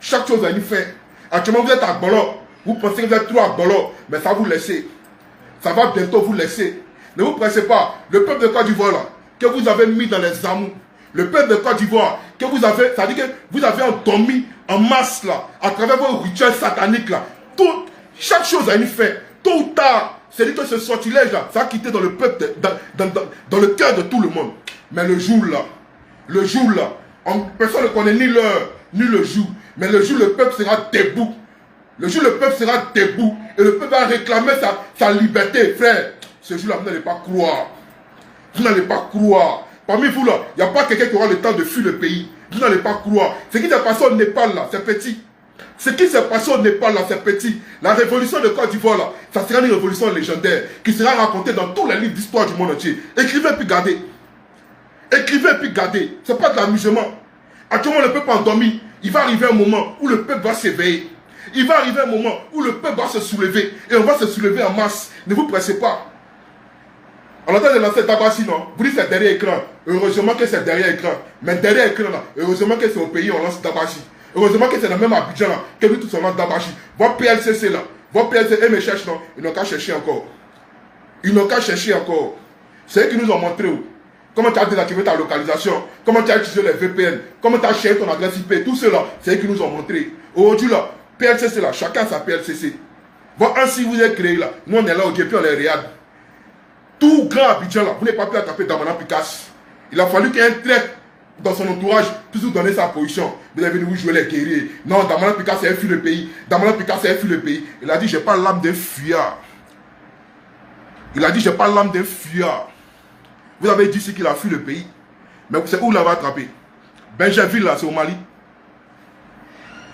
Chaque chose à nous faire. Actuellement, vous êtes à Gbolo. Vous pensez que vous êtes trop à Gbolo. Mais ça va vous laisser. Ça va bientôt vous laisser. Ne vous pressez pas. Le peuple de Côte d'Ivoire, là, que vous avez mis dans les amours, Le peuple de Côte d'Ivoire, que vous avez, ça veut dire que vous avez endormi en masse là, à travers vos rituels sataniques là. Tout, chaque chose a une fin. Tôt ou tard, c'est dit que ce sortilège là, ça va quitter dans le peuple, dans le cœur de tout le monde. Mais le jour là, personne ne connaît ni l'heure, ni le jour. Mais le jour, le peuple sera debout. Le jour, le peuple sera debout. Et le peuple va réclamer sa liberté, frère. Ce jour-là, vous n'allez pas croire. Vous n'allez pas croire. Parmi vous, là, il n'y a pas quelqu'un qui aura le temps de fuir le pays. Vous n'allez pas croire. Ce qui s'est passé au Népal, là, c'est petit. Ce qui s'est passé au Népal, là, c'est petit. La révolution de Côte d'Ivoire, là, ça sera une révolution légendaire qui sera racontée dans tous les livres d'histoire du monde entier. Écrivez puis gardez. Écrivez puis gardez. Ce n'est pas de l'amusement. Actuellement, le peuple endormi. Il va arriver un moment où le peuple va s'éveiller. Il va arriver un moment où le peuple va se soulever. Et on va se soulever en masse. Ne vous pressez pas. On entend de lancer Dabassi, non? Vous dites c'est derrière écran. Heureusement que c'est derrière écran. Mais derrière écran, là, heureusement que c'est au pays, on lance Dabassi. Heureusement que c'est le même Abidjan, là, que lui tout son nom Dabassi. Votre PLCC, là. Votre PLCC, ils me cherchent, non? Ils n'ont qu'à chercher encore. Ils n'ont qu'à chercher encore. C'est eux qui nous ont montré où. Comment tu as désactivé ta localisation, comment tu as utilisé les VPN, comment tu as cherché ton adresse IP, tout cela, c'est eux qui nous ont montré. Aujourd'hui, là, PLCC, là, chacun sa PLCC. Bon, ainsi vous êtes créé là, nous on est là au puis on les regarde. Tout grand Abidjan là, vous n'avez pas pu attraper Damana Picasso. Il a fallu qu'il y ait un trait dans son entourage, toujours donner sa position. Vous avez venu vous jouer les guerriers. Non, Damana Picasso a fui le pays. Damana Picasso a fui le pays. Il a dit, j'ai pas l'âme d'un fuyard. Il a dit, j'ai pas l'âme d'un fuyard. Vous avez dit qu'il a fui le pays. Mais c'est où il l'avait attrapé? Benjerville, là, c'est au Mali.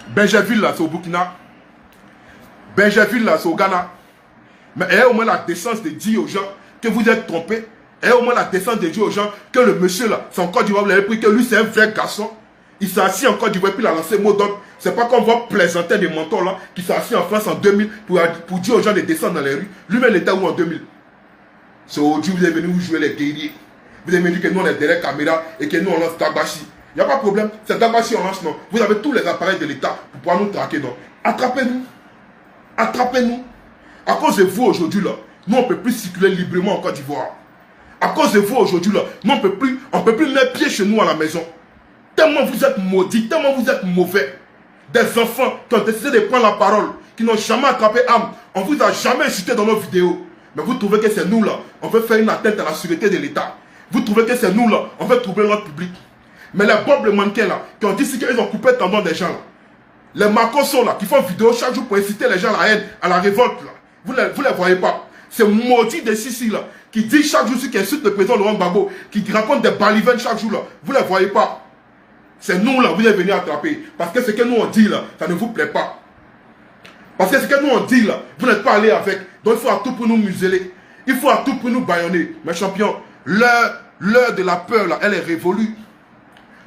Benjerville, là, c'est au Burkina. Benjerville, là, c'est au Ghana. Mais ayez au moins la décence de dire aux gens que vous êtes trompés. Ayez au moins la décence de dire aux gens que le monsieur, là, c'est en Côte d'Ivoire, vous l'avez pris, que lui, c'est un vrai garçon. Il s'est assis en Côte d'Ivoire, puis il a lancé mot d'ordre. C'est pas comme votre plaisantin des mentors, là, qui s'est assis en France en 2000 pour dire aux gens de descendre dans les rues. Lui-même, il était où en 2000? C'est aujourd'hui, vous êtes venu vous jouer les guerriers. Vous avez dit que nous, on est derrière la caméra et que nous, on lance Dabassi. Il n'y a pas de problème. C'est Dabassi, on lance, non. Vous avez tous les appareils de l'État pour pouvoir nous traquer, non. Attrapez-nous. Attrapez-nous. À cause de vous, aujourd'hui, là, nous, on ne peut plus circuler librement en Côte d'Ivoire. À cause de vous, aujourd'hui, là, nous, on ne peut plus mettre pied chez nous à la maison. Tellement vous êtes maudits, tellement vous êtes mauvais. Des enfants qui ont décidé de prendre la parole, qui n'ont jamais attrapé âme. On ne vous a jamais incité dans nos vidéos. Mais vous trouvez que c'est nous là, on veut faire une atteinte à la sûreté de l'État. Vous trouvez que c'est nous là, on veut troubler notre public. Mais les bobs, les mannequins là, qui ont dit qu'ils ont coupé le tendon des gens là. Les macos là, qui font vidéo chaque jour pour inciter les gens à la haine, à la révolte là. Vous les voyez pas. C'est maudit des Sissi là, qui dit chaque jour qui insulte le président Laurent Gbagbo, qui raconte des balivernes chaque jour là. Vous les voyez pas. C'est nous là, vous êtes venus attraper. Parce que ce que nous on dit là, ça ne vous plaît pas. Parce que ce que nous on dit là, vous n'êtes pas allé avec. Donc il faut à tout pour nous museler. Il faut à tout pour nous bâillonner. Mes champions, l'heure de la peur là, elle est révolue.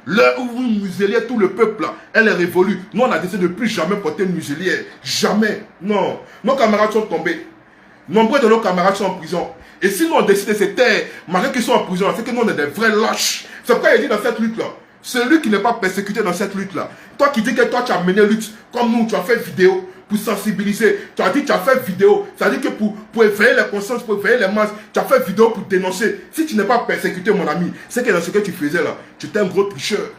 L'heure où vous museliez tout le peuple là, elle est révolue. Nous on a décidé de ne plus jamais porter une muselière. Jamais. Non. Nos camarades sont tombés. Nombreux de nos camarades sont en prison. Et si nous on décide de se taire, malgré qu'ils sont en prison, c'est que nous on est des vrais lâches. C'est pourquoi il dit dans cette lutte là, celui qui n'est pas persécuté dans cette lutte là, toi qui dis que toi tu as mené lutte, comme nous tu as fait vidéo pour sensibiliser, tu as dit que tu as fait vidéo, ça veut dire que pour éveiller les consciences, pour éveiller les masses, tu as fait vidéo pour dénoncer. Si tu n'es pas persécuté mon ami, c'est que dans ce que tu faisais là, tu étais un gros tricheur.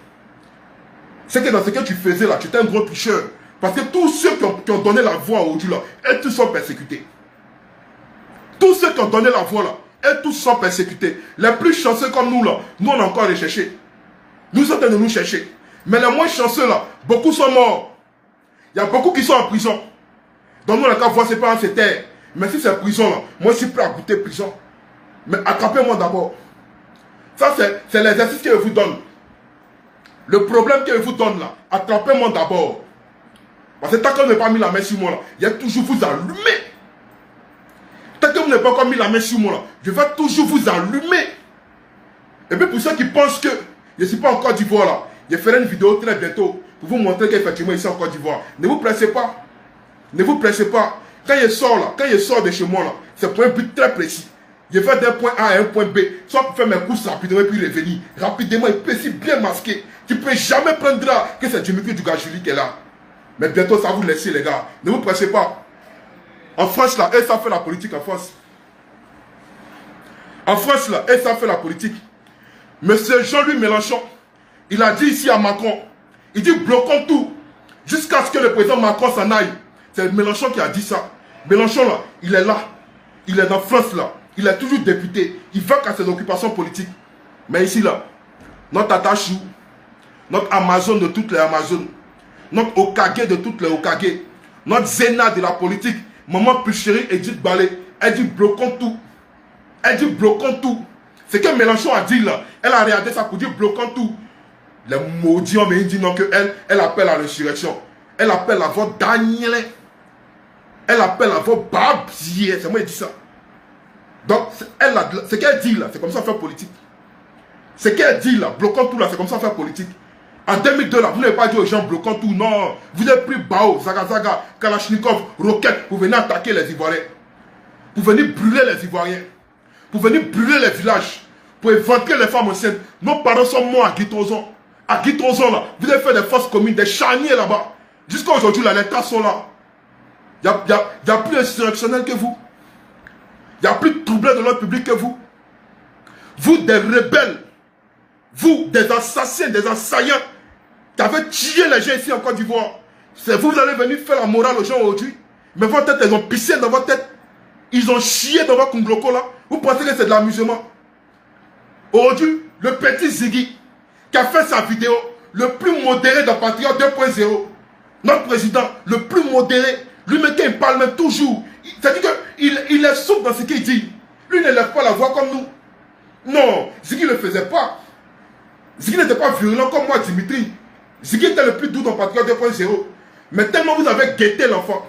C'est que dans ce que tu faisais là, tu étais un gros tricheur. Parce que tous ceux qui ont donné la voix aujourd'hui là, elles tous sont persécutés. Tous ceux qui ont donné la voix là, elles tous sont persécutés. Les plus chanceux comme nous là, nous on a encore recherché. Nous sommes en train de nous chercher. Mais les moins chanceux là, beaucoup sont morts. Il y a beaucoup qui sont en prison. Donc nous, on n'a qu'à voir ses parents se taire. Mais si c'est prison là, moi je suis prêt à goûter prison. Mais attrapez-moi d'abord. Ça c'est l'exercice que je vous donne. Le problème que je vous donne là, attrapez-moi d'abord. Parce que tant que vous n'avez pas mis la main sur moi là, il y a toujours vous allumer. Tant que vous n'avez pas encore mis la main sur moi là, je vais toujours vous allumer. Et puis pour ceux qui pensent que je ne suis pas en Côte d'Ivoire là, je ferai une vidéo très bientôt pour vous montrer qu'effectivement ici en Côte d'Ivoire. Ne vous pressez pas. Ne vous pressez pas. Quand je sors là, quand je sors de chez moi là, c'est pour un but très précis. Je vais d'un point A à un point B, soit pour faire mes courses rapidement et puis revenir. Rapidement et précis, bien masqué. Tu ne peux jamais prendre là que c'est Dimitri Dugajuli qui est là. Mais bientôt ça va vous laisser les gars. Ne vous pressez pas. En France là, ça fait la politique en France. En France là, ça fait la politique. Monsieur Jean-Louis Mélenchon, Il a dit ici à Macron, il dit bloquons tout jusqu'à ce que le président Macron s'en aille. C'est Mélenchon qui a dit ça. Mélenchon là, il est là. Il est dans France là. Il est toujours député. Il va qu'à ses occupations politiques. Mais ici là, notre Atachou, notre Amazon de toutes les Amazones, notre Okage de toutes les Okage, notre Zéna de la politique, maman plus chérie Edith Balé, elle dit bloquons tout. Elle dit bloquons tout. C'est que Mélenchon a dit là. Elle a regardé ça pour dire bloquons tout. Les maudits hommes, ils disent non que elle appelle à l'insurrection. Elle appelle à votre Daniel. Elle appelle à votre Babier. C'est moi qui dis ça. Donc, ce qu'elle dit là, c'est comme ça faire politique. Ce qu'elle dit là, bloquons tout là, c'est comme ça faire politique. En 2002 là, vous n'avez pas dit aux gens bloquons tout, non. Vous avez pris Bao, Zagazaga, Kalachnikov, Roquette pour venir attaquer les Ivoiriens. Pour venir brûler les Ivoiriens. Pour venir brûler les villages. Pour éventrer les femmes enceintes. Nos parents sont morts à Guitozon. À Guitozon là, vous avez fait des forces communes, des charniers là-bas. Jusqu'à aujourd'hui là, les tas sont là. Il n'y a plus insurrectionnel que vous. Il n'y a plus de troublés de l'ordre public que vous. Vous, des rebelles. Vous, des assassins, des assaillants qui avez tué les gens ici en Côte d'Ivoire. C'est vous allez venir faire la morale aux gens aujourd'hui. Mais votre tête, ils ont pissé dans votre tête. Ils ont chié dans votre Kungloko là. Vous pensez que c'est de l'amusement. Aujourd'hui, le petit Ziggy qui a fait sa vidéo, le plus modéré de Patriote 2.0, notre président, le plus modéré, lui-même qui parle même toujours. C'est-à-dire qu'il est souple dans ce qu'il dit. Lui ne lève pas la voix comme nous. Non, Ziggy ne le faisait pas. Ziggy n'était pas virulent comme moi, Dimitri. Ziggy était le plus doux dans Patriote 2.0. Mais tellement vous avez guetté l'enfant.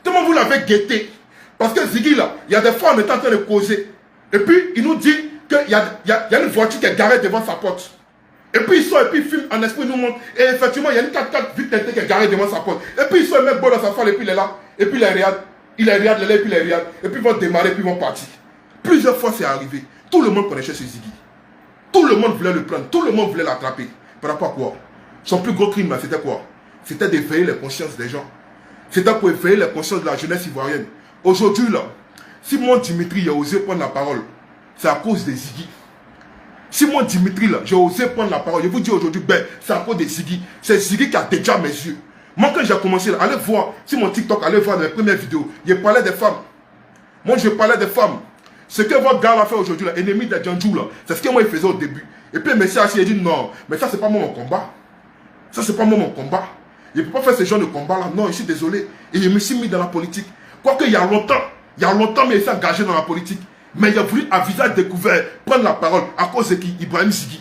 Tellement vous l'avez guetté. Parce que Ziggy là, il y a des fois on est en train de causer. Et puis il nous dit qu'il y a une voiture qui est garée devant sa porte. Et puis il sort et puis il filme en esprit, il nous montre. Et effectivement, il y a une 4x4 vite teintée qui est garée devant sa porte. Et puis il sort et met bon dans sa femme et puis il est là. Et puis il est regarde. Il est regarde, et puis il est regarde. Et puis ils vont démarrer et puis ils vont partir. Plusieurs fois c'est arrivé. Tout le monde connaissait ce Ziggy. Tout le monde voulait le prendre. Tout le monde voulait l'attraper. Par rapport à quoi? Son plus gros crime, c'était quoi? C'était d'éveiller les consciences des gens. C'était pour éveiller les consciences de la jeunesse ivoirienne. Aujourd'hui, là, si moi, Dimitri, a osé prendre la parole, c'est à cause des Ziggy. Si moi, Dimitri, là, j'ai osé prendre la parole, je vous dis aujourd'hui, ben, c'est à cause des Ziggy. C'est Ziggy qui a déjà mes yeux. Moi, quand j'ai commencé, là, allez voir, sur mon TikTok, allez voir dans les premières vidéos, je parlais des femmes. Moi, je parlais des femmes. Ce que votre gars a fait aujourd'hui, là, ennemi de Djandjou, là, c'est ce que moi, il faisait au début. Et puis, le Messie il a dit, non, mais ça, c'est pas moi mon combat. Ça, c'est pas moi mon combat. Je ne peux pas faire ce genre de combat-là. Non, je suis désolé. Et je me suis mis dans la politique. Quoique, il y a longtemps, mais il s'est engagé dans la politique. Mais il a voulu, à visage découvert, prendre la parole à cause de qui? Ibrahim Ziggy.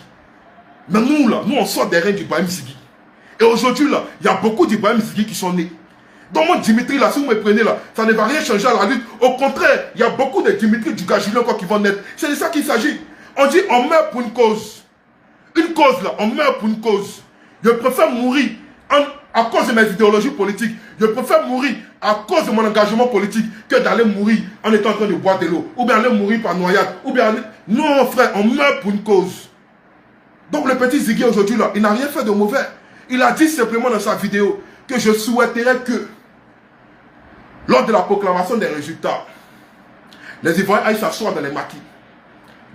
Mais nous, là, nous, on sort des reins d'Ibrahim Ziggy. Et aujourd'hui, là, il y a beaucoup d'Ibrahim Ziggy qui sont nés. Donc, moi, Dimitri, là, si vous me prenez, là, ça ne va rien changer à la lutte. Au contraire, il y a beaucoup de Dimitri du Gagilé encore qui vont naître. C'est de ça qu'il s'agit. On dit, on meurt pour une cause. Une cause, là, on meurt pour une cause. Je préfère mourir à cause de mes idéologies politiques. Je préfère mourir à cause de mon engagement politique que d'aller mourir en étant en train de boire de l'eau. Ou bien aller mourir par noyade. Ou bien aller... Non, frère, on meurt pour une cause. Donc, le petit Ziggy aujourd'hui, là, il n'a rien fait de mauvais. Il a dit simplement dans sa vidéo que je souhaiterais que, lors de la proclamation des résultats, les Ivoiriens aillent s'asseoir dans les maquis,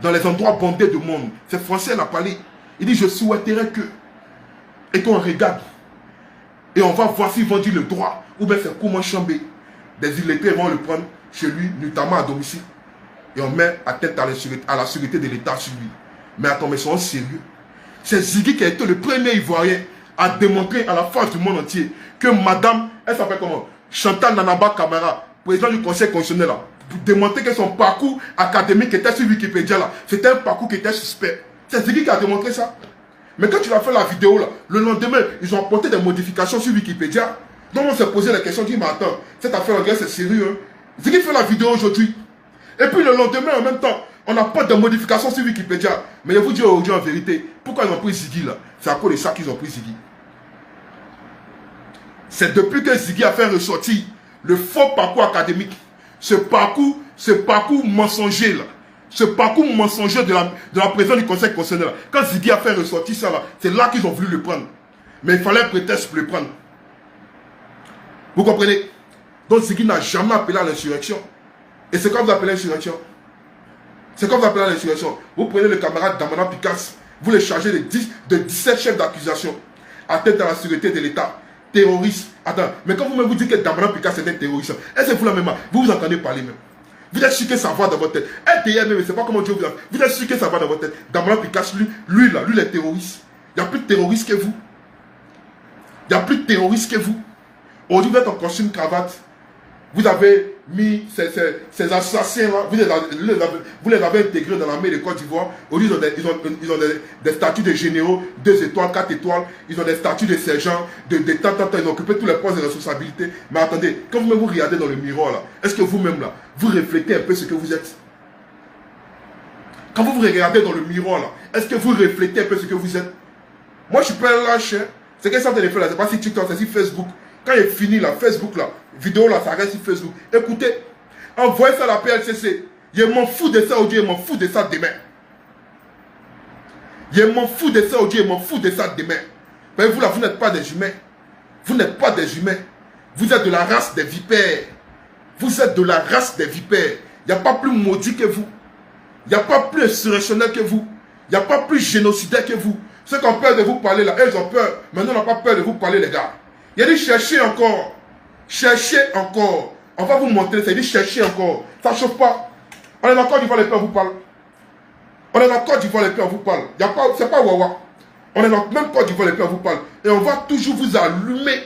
dans les endroits bondés du monde. C'est français, il a parlé. Il dit, je souhaiterais que, et qu'on regarde, et on va voir s'ils vont dire le droit, ou bien c'est comment chamber. Des illettrés vont le prendre chez lui, notamment à domicile, et on met à tête à la sécurité de l'État sur lui. Mais attends, mais soyons sérieux. C'est Ziggy qui a été le premier Ivoirien à démontrer à la face du monde entier que madame, elle s'appelle comment? Chantal Nanaba Camara, président du Conseil constitutionnel, là, pour démontrer que son parcours académique était sur Wikipédia, là, c'était un parcours qui était suspect. C'est Ziggy qui a démontré ça. Mais quand tu as fait la vidéo, là, le lendemain, ils ont apporté des modifications sur Wikipédia. Donc on s'est posé la question, on dit, mais attends, cette affaire, c'est sérieux. Hein? Ziggy fait la vidéo aujourd'hui. Et puis le lendemain, en même temps, on apporte des modifications sur Wikipédia. Mais je vous dis aujourd'hui en vérité, pourquoi ils ont pris Ziggy là? C'est à cause de ça qu'ils ont pris Ziggy. C'est depuis que Ziggy a fait ressortir le faux parcours académique. Ce parcours mensonger là. Ce parcours mensonger de la présidence du Conseil constitutionnel. Quand Ziggy a fait ressortir ça là, c'est là qu'ils ont voulu le prendre. Mais il fallait un prétexte pour le prendre. Vous comprenez? Donc Ziggy n'a jamais appelé à l'insurrection. Et c'est quand vous appelez l'insurrection. C'est quand vous appelez à l'insurrection. Vous prenez le camarade Damana Picasse, Vous les chargez de 17 chefs d'accusation. Atteinte à la sécurité de l'État. Terroriste. Attends, mais quand vous-même vous dites que Damana Pika c'est un terroriste, est-ce que vous la même, vous entendez parler même? Vous êtes sûr que ça va dans votre tête. LDR même, c'est pas comment Dieu vous a. Vous êtes sûr que ça va dans votre tête. Damana Pika, lui là, lui les terroristes. Il n'y a plus de terroristes que vous. Il n'y a plus de terroristes que vous. Aujourd'hui, vous êtes en costume cravate. Vous avez mis ces assassins-là, vous les avez intégrés dans l'armée de Côte d'Ivoire. Aujourd'hui, ils ont des statuts de généraux, 2 étoiles, 4 étoiles. Ils ont des statuts de sergents, ils ont occupé tous les postes de responsabilité. Mais attendez, quand vous-même vous regardez dans le miroir, là, est-ce que vous-même, là, vous reflétez un peu ce que vous êtes? Quand vous vous regardez dans le miroir, là, est-ce que vous reflétez un peu ce que vous êtes? Moi, je suis pas un lâche. C'est que ça, téléphone là, c'est pas si TikTok, c'est si Facebook. Quand il est fini là, Facebook là, vidéo là, ça reste sur Facebook. Écoutez, envoyez ça à la PLCC. Je m'en fous de ça aujourd'hui, je m'en fous de ça demain. Je m'en fous de ça aujourd'hui, je m'en fous de ça demain. Mais vous là, vous n'êtes pas des humains. Vous n'êtes pas des humains. Vous êtes de la race des vipères. Vous êtes de la race des vipères. Il n'y a pas plus maudit que vous. Il n'y a pas plus insurrectionnel que vous. Il n'y a pas plus génocidaire que vous. Ceux qui ont peur de vous parler là, ils ont peur. Maintenant, on n'a pas peur de vous parler, les gars. Il a dit cherchez encore. Cherchez encore. On va vous montrer ça. Il dit cherchez encore. Ça ne chauffe pas. On est d'accord d'Ivoire, les peurs vous parlent. On est d'accord d'Ivoire, les peurs vous parlent. C'est pas Wawa. On est dans même Côte d'Ivoire, les peurs vous parlent. Et on va toujours vous allumer.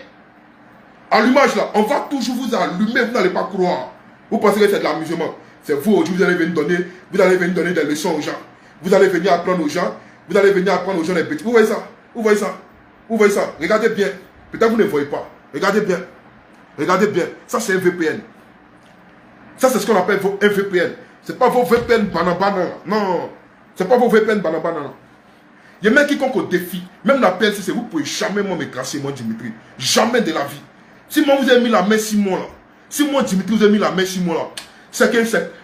Allumage là. On va toujours vous allumer. Vous n'allez pas croire. Vous pensez que c'est de l'amusement. C'est vous aujourd'hui, vous allez venir donner des leçons aux gens. Vous allez venir apprendre aux gens. Vous allez venir apprendre aux gens les bêtises. Vous voyez ça? Vous voyez ça? Vous voyez ça? Regardez bien. Peut-être vous ne voyez pas. Regardez bien. Regardez bien. Ça, c'est un VPN. Ça, c'est ce qu'on appelle un VPN. Ce n'est pas vos VPN banana. Non. Ce n'est pas vos VPN banana. Il y a même quiconque au défi. Même la PLCC, vous ne pouvez jamais me classer, moi, Dimitri. Jamais de la vie. Si moi, vous avez mis la main 6 mois, là. Si moi, Dimitri, vous avez mis la main 6 mois, là. C'est que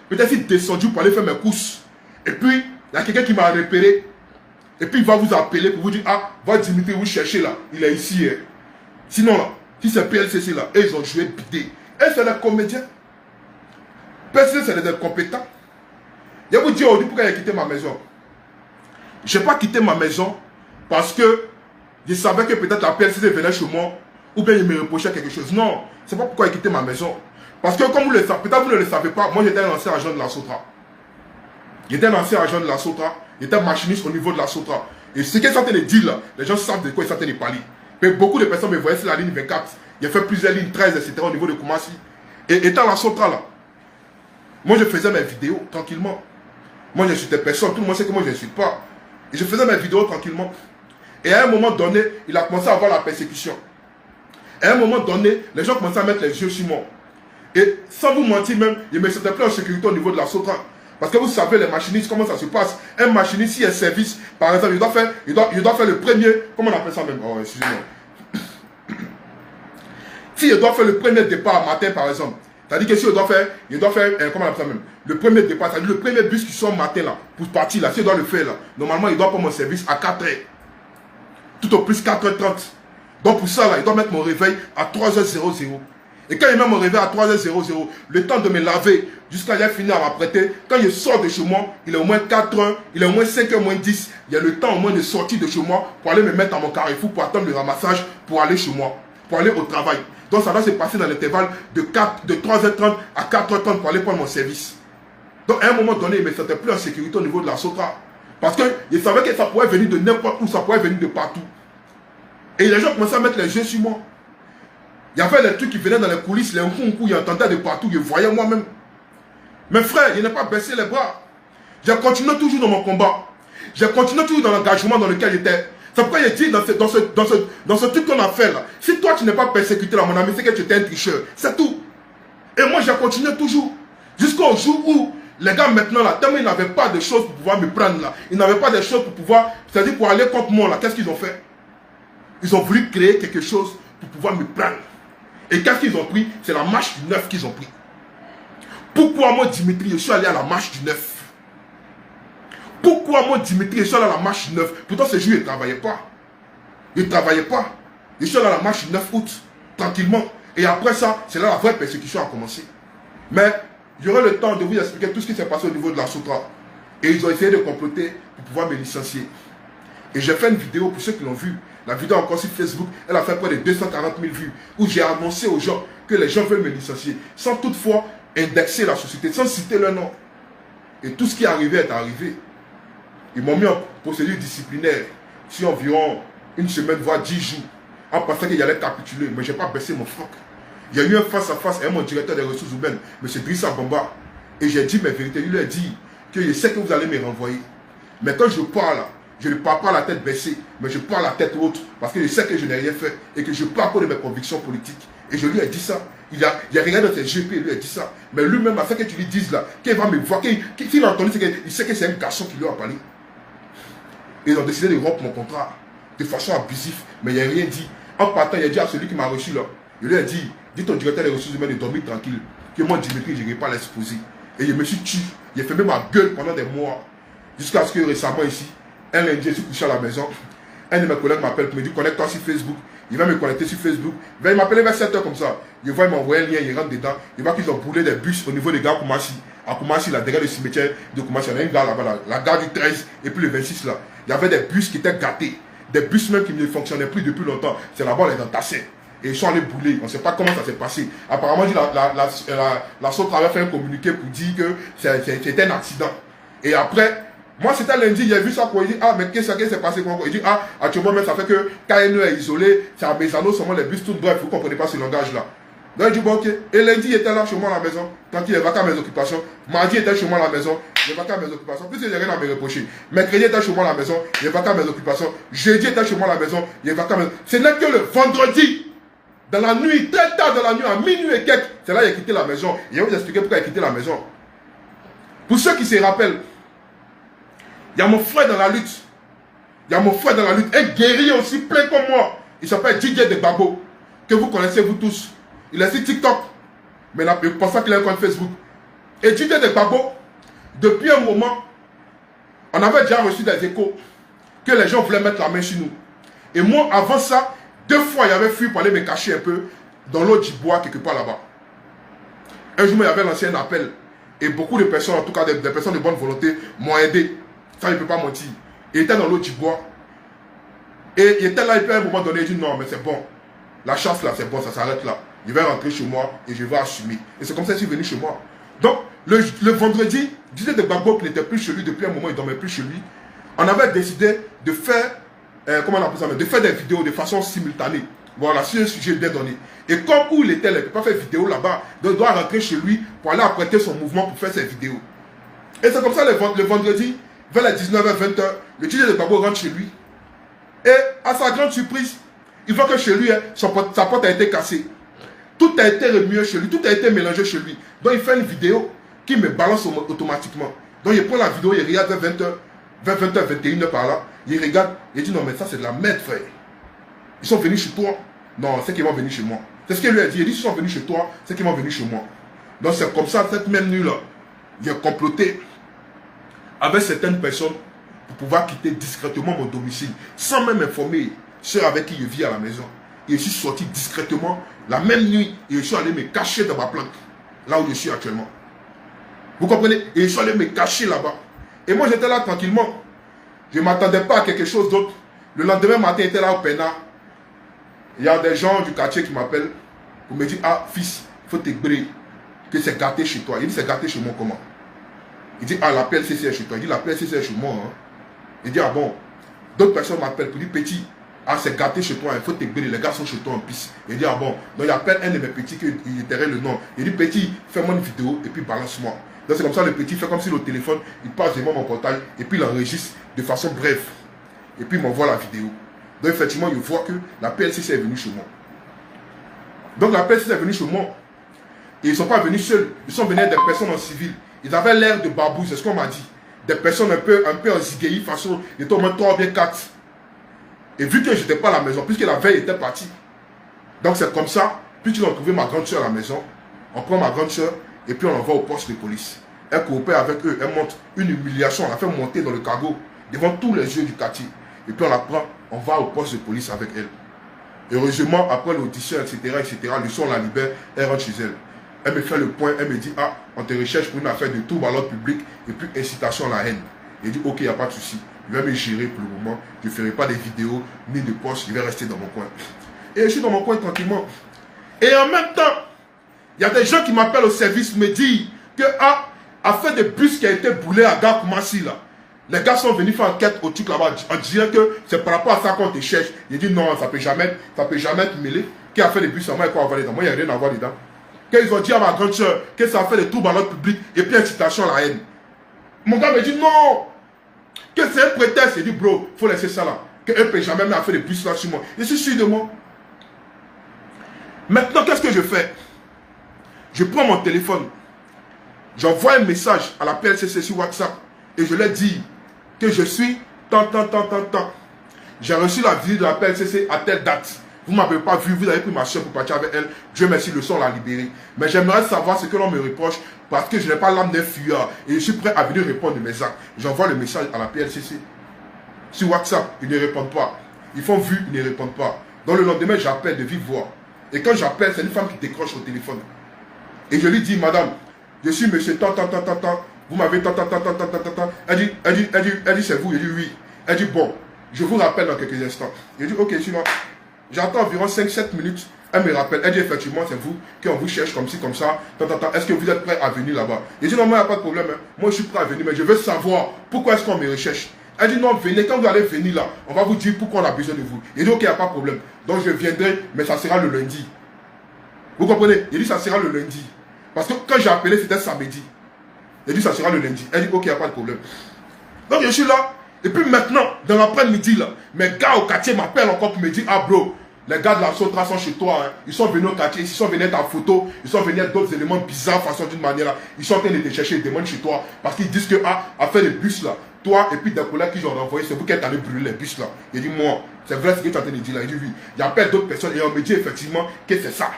peut-être qu'il est descendu pour aller faire mes courses. Et puis, il y a quelqu'un qui m'a repéré. Et puis, il va vous appeler pour vous dire, ah, va Dimitri, vous cherchez là. Il est ici. Hein. Sinon, là, si c'est PLCC là, ils ont joué bidé. Et c'est des comédiens. PLCC, c'est des incompétents. Je vais vous dire aujourd'hui pourquoi j'ai quitté ma maison. Je n'ai pas quitté ma maison parce que je savais que peut-être la PLCC venait chez moi ou bien il me reprochait quelque chose. Non, c'est pas pourquoi j'ai quitté ma maison. Parce que comme vous le savez, peut-être vous ne le savez pas, moi j'étais un ancien agent de la Sotra. J'étais un ancien agent de la Sotra. J'étais machiniste au niveau de la Sotra. Et ce qu'ils sont en train de dire là, les gens savent de quoi ils sont en train de parler. Mais beaucoup de personnes me voyaient sur la ligne 24. J'ai fait plusieurs lignes 13, etc. au niveau de Koumassi. Et étant à la Sotra là, moi je faisais mes vidéos tranquillement. Moi je n'insultais personne. Tout le monde sait que moi je n'insulte pas. Et je faisais mes vidéos tranquillement. Et à un moment donné, il a commencé à avoir la persécution. Et à un moment donné, les gens commençaient à mettre les yeux sur moi. Et sans vous mentir même, je ne me sentais plus en sécurité au niveau de la Sotra. Parce que vous savez, les machinistes, comment ça se passe. Un machiniste, s'il est service, par exemple, il doit faire le premier, comment on appelle ça même? Oh, excusez-moi. S'il doit faire le premier départ matin, par exemple, c'est-à-dire que s'il doit faire, comment on appelle ça même? Le premier départ, c'est-à-dire le premier bus qui sort matin là, pour partir là, s'il doit le faire là, normalement, il doit prendre mon service à 4h. Tout au plus 4h30. Donc pour ça là, il doit mettre mon réveil à 3h00. Et quand il met mon réveil à 3h00, le temps de me laver, jusqu'à j'ai fini à m'apprêter, quand je sors de chez moi, il est au moins 4h, il est au moins 5h moins 10, il y a le temps au moins de sortir de chez moi pour aller me mettre à mon carrefour pour attendre le ramassage pour aller chez moi, pour aller au travail. Donc ça va se passer dans l'intervalle de 3h30 à 4h30 pour aller prendre mon service. Donc à un moment donné, il ne me sentait plus en sécurité au niveau de la Sotra. Parce que je savais que ça pourrait venir de n'importe où, ça pourrait venir de partout. Et les gens commençaient à mettre les yeux sur moi. Il y avait des trucs qui venaient dans les coulisses, les coups, ils entendaient de partout, je voyais moi-même. Mes frères, je n'ai pas baissé les bras. J'ai continué toujours dans mon combat. J'ai continué toujours dans l'engagement dans lequel j'étais. C'est pourquoi j'ai dit dans ce truc qu'on a fait là, si toi tu n'es pas persécuté là, mon ami, c'est que tu étais un tricheur. C'est tout. Et moi j'ai continué toujours. Jusqu'au jour où les gars maintenant là, tellement ils n'avaient pas de choses pour pouvoir me prendre là. Ils n'avaient pas de choses pour pouvoir, c'est-à-dire pour aller contre moi là, qu'est-ce qu'ils ont fait? Ils ont voulu créer quelque chose pour pouvoir me prendre. Et qu'est-ce qu'ils ont pris? C'est la marche du 9 qu'ils ont pris. Pourquoi moi, Dimitri, je suis allé à la marche du 9? Pourquoi moi, Dimitri, je suis allé à la marche du 9? Pourtant, ce jour, il ne travaillait pas. Il ne travaillait pas. Je suis allé à la marche du 9 août, tranquillement. Et après ça, c'est là la vraie persécution a commencé. Mais j'aurai le temps de vous expliquer tout ce qui s'est passé au niveau de la Sotra. Et ils ont essayé de comploter pour pouvoir me licencier. Et j'ai fait une vidéo pour ceux qui l'ont vu. La vidéo encore sur Facebook, elle a fait près de 240 000 vues. Où j'ai annoncé aux gens que les gens veulent me licencier. Sans toutefois indexer la société, sans citer leur nom. Et tout ce qui est arrivé est arrivé. Ils m'ont mis en procédure disciplinaire sur environ une semaine, voire 10 jours. En pensant qu'il allait capituler. Mais je n'ai pas baissé mon froc. Il y a eu un face-à-face avec mon directeur des ressources humaines, M. Drissa Bamba. Et j'ai dit mes vérités. Il lui a dit que je sais que vous allez me renvoyer. Mais quand je parle, je ne parle pas la tête baissée, mais je parle la tête haute. Parce que je sais que je n'ai rien fait et que je parle pour de mes convictions politiques. Et je lui ai dit ça. Il y a rien dans ses GP, il lui a dit ça. Mais lui-même, à ce que tu lui dises là, qu'il va me voir, qu'il a entendu, il sait que c'est un garçon qui lui a parlé. Et ils ont décidé de rompre mon contrat de façon abusive, mais il n'a rien dit. En partant, il a dit à celui qui m'a reçu là, il lui a dit, dis ton directeur des ressources humaines de dormir tranquille, que moi, Dimitri, je n'irai pas l'exposer. Et je me suis tué, j'ai fermé ma gueule pendant des mois, jusqu'à ce que récemment ici, un lundi, je suis couché à la maison, un de mes collègues m'appelle pour me dire, connecte-toi sur Facebook. Il va me connecter sur Facebook. Il m'appelait vers 7 h comme ça. Il voit, il m'envoie un lien, il rentre dedans. Il voit qu'ils ont brûlé des bus au niveau des gares Koumassi. À Koumassi, là, derrière le cimetière de Koumassi, il y a une gare là-bas, la gare du 13 et puis le 26 là. Il y avait des bus qui étaient gâtés. Des bus même qui ne fonctionnaient plus depuis longtemps. C'est là-bas, on les entassait. Et ils sont allés brûler. On ne sait pas comment ça s'est passé. Apparemment, la SOT avait fait un communiqué pour dire que c'était un accident. Et après, moi c'était lundi, j'ai vu ça pour dire, ah mais qu'est-ce qui s'est passé? Il dit, ah, actuellement même ça fait que KNE est isolé, c'est à Maisano seulement les bus tournent, bref, vous ne comprenez pas ce langage-là. Donc il dit, bon ok, et lundi il était là chez moi à la maison, quand il va qu'à mes occupations, mardi il était chez moi à la maison, il va qu'à mes occupations, plus il n'y a rien à me reprocher. Mercredi il était chez moi à la maison, il va qu'à mes occupations, jeudi il était chez moi à la maison, il va qu'à mes... Ce n'est que le vendredi, dans la nuit, très tard dans la nuit, à minuit et quelques, c'est là qu'il a quitté la maison. Et je vais vous expliquer pourquoi il a quitté la maison. Pour ceux qui se rappellent, il y a mon frère dans la lutte. Il y a mon frère dans la lutte. Un guerrier aussi plein comme moi. Il s'appelle Didier de Gbagbo. Que vous connaissez vous tous. Il est sur TikTok. Mais je pense pas qu'il a un compte Facebook. Et Didier de Gbagbo, depuis un moment, on avait déjà reçu des échos que les gens voulaient mettre la main sur nous. Et moi, avant ça, 2 fois, il avait fui pour aller me cacher un peu dans l'eau du bois, quelque part là-bas. Un jour, il y avait lancé un appel. Et beaucoup de personnes, en tout cas des personnes de bonne volonté, m'ont aidé. Ça, il ne peut pas mentir. Il était dans l'eau du bois. Et il était là, et puis à un moment donné, il dit non, mais c'est bon. La chasse là, c'est bon, ça s'arrête là. Je vais rentrer chez moi et je vais assumer. Et c'est comme ça qu'il est venu chez moi. Donc, le vendredi, Didier de Gbagbo, qui n'était plus chez lui depuis un moment, il ne dormait plus chez lui. On avait décidé de faire, comment on appelle ça, de faire des vidéos de façon simultanée. Voilà, c'est un sujet bien donné. Et comme où il était, il ne peut pas faire vidéo là-bas. Donc, il doit rentrer chez lui pour aller apprêter son mouvement pour faire ses vidéos. Et c'est comme ça le vendredi, vers les 19h, 20h, le Didier de Gbagbo rentre chez lui. Et à sa grande surprise, il voit que chez lui, sa porte a été cassée. Tout a été remué chez lui, tout a été mélangé chez lui. Donc il fait une vidéo qui me balance automatiquement. Donc il prend la vidéo, il regarde vers 20h, vers 20h, 21h par là. Il regarde, il dit non mais ça c'est de la merde frère. Ils sont venus chez toi. Non, c'est qu'ils vont venir chez moi. C'est ce qu'il lui a dit. Il dit ils sont venus chez toi, c'est qu'ils vont venir chez moi. Donc c'est comme ça, cette même nuit là, il a comploté avec certaines personnes pour pouvoir quitter discrètement mon domicile, sans même informer ceux avec qui je vis à la maison. Et je suis sorti discrètement la même nuit et je suis allé me cacher dans ma planque, là où je suis actuellement. Vous comprenez? Et je suis allé me cacher là-bas. Et moi j'étais là tranquillement. Je ne m'attendais pas à quelque chose d'autre. Le lendemain matin, j'étais là au Pénat. Il y a des gens du quartier qui m'appellent pour me dire, ah fils, il faut t'ébriller, que c'est gâté chez toi. Il dit, c'est gâté chez moi comment? Il dit, ah, la PLCC est chez toi. Il dit, la PLCC est chez moi. Hein. Il dit, ah bon. D'autres personnes m'appellent pour dire, petit, ah, c'est gâté chez toi, il faut t'ébriller, les gars sont chez toi en piste. Il dit, ah bon. Donc il appelle un de mes petits qui itérait le nom. Il dit, petit, fais-moi une vidéo et puis balance-moi. Donc c'est comme ça, le petit fait comme si le téléphone, il passe devant mon portail et puis il enregistre de façon brève. Et puis il m'envoie la vidéo. Donc effectivement, il voit que la PLCC est venue chez moi. Donc la PLCC est venue chez moi. Et ils ne sont pas venus seuls, ils sont venus avec des personnes en civil. Ils avaient l'air de babou, c'est ce qu'on m'a dit. Des personnes un peu en zigueï, façon, ils étaient au moins 3 ou bien 4. Et vu que je n'étais pas à la maison, puisque la veille était partie. Donc c'est comme ça, puis ils ont trouvé ma grande soeur à la maison. On prend ma grande soeur et puis on l'envoie au poste de police. Elle coopère avec eux, elle monte une humiliation, on la fait monter dans le cargo, devant tous les yeux du quartier. Et puis on la prend, on va au poste de police avec elle. Heureusement, après l'audition, etc., le soir on la libère, elle rentre chez elle. Elle me fait le point, elle me dit, ah, on te recherche pour une affaire de trouble à l'ordre public et puis incitation à la haine. Il dit, ok, il n'y a pas de souci. Je vais me gérer pour le moment. Je ne ferai pas des vidéos ni de posts. Je vais rester dans mon coin. Et je suis dans mon coin tranquillement. Et en même temps, il y a des gens qui m'appellent au service, me disent que a fait des bus qui a été boulés à Gare Koumassi là. Les gars sont venus faire enquête au truc là-bas en disant que c'est par rapport à ça qu'on te cherche. Il dit non, ça peut jamais être mêlé. Qui a fait des bus à moi et quoi avoir dedans? Moi, il n'y a rien à voir dedans. Qu'ils ont dit à ma grande soeur que ça a fait des troubles à l'ordre public et puis incitation à la haine. Mon gars me dit non, que c'est un prétexte. Il dit bro, il faut laisser ça là. Que un jamais a fait des bus là sur moi. Je suis sûr de moi. Maintenant, qu'est-ce que je fais? Je prends mon téléphone. J'envoie un message à la PLCC sur WhatsApp et je leur dis que je suis tant. J'ai reçu la visite de la PLCC à telle date. Vous ne m'avez pas vu, vous avez pris ma soeur pour partir avec elle. Dieu merci, le sang l'a libéré. Mais j'aimerais savoir ce que l'on me reproche parce que je n'ai pas l'âme d'un fuyard et je suis prêt à venir répondre de mes actes. J'envoie le message à la PLCC. Sur WhatsApp, ils ne répondent pas. Ils font vu, ils ne répondent pas. Donc le lendemain, j'appelle de vive voix. Et quand j'appelle, c'est une femme qui décroche au téléphone. Et je lui dis, madame, je suis monsieur tant. Vous m'avez tant. Elle dit, c'est vous. Je dis, oui. Elle dit, bon, je vous rappelle dans quelques instants. Je dis, ok, je suis là. J'attends environ 5-7 minutes. Elle me rappelle. Elle dit, effectivement, c'est vous qu'on vous cherche comme ci, comme ça. Est-ce que vous êtes prêt à venir là-bas? Je dis, non, moi, il n'y a pas de problème. Hein. Moi, je suis prêt à venir, mais je veux savoir pourquoi est-ce qu'on me recherche. Elle dit, non, venez. Quand vous allez venir là, on va vous dire pourquoi on a besoin de vous. Je dis, ok, il n'y a pas de problème. Donc, je viendrai, mais ça sera le lundi. Vous comprenez? Il dit, ça sera le lundi. Parce que quand j'ai appelé, c'était samedi. Il dit, ça sera le lundi. Elle dit, ok, il n'y a pas de problème. Donc, je suis là. Et puis maintenant, dans l'après-midi, là, mes gars au quartier m'appellent encore pour me dire, ah bro, les gars de la Sotra sont chez toi. Hein. Ils sont venus au quartier, ils sont venus ta photo, ils sont venus d'autres éléments bizarres, façon d'une manière là. Ils sont en train de te chercher, ils demandent chez toi. Parce qu'ils disent que, a fait les bus là. Toi et puis des collègues qui ont envoyé, c'est vous qui êtes allé brûler les bus là. Il dit, moi, c'est vrai ce que tu es en train de dire là. Il dit, oui. Il appelle d'autres personnes et on me dit effectivement que c'est ça.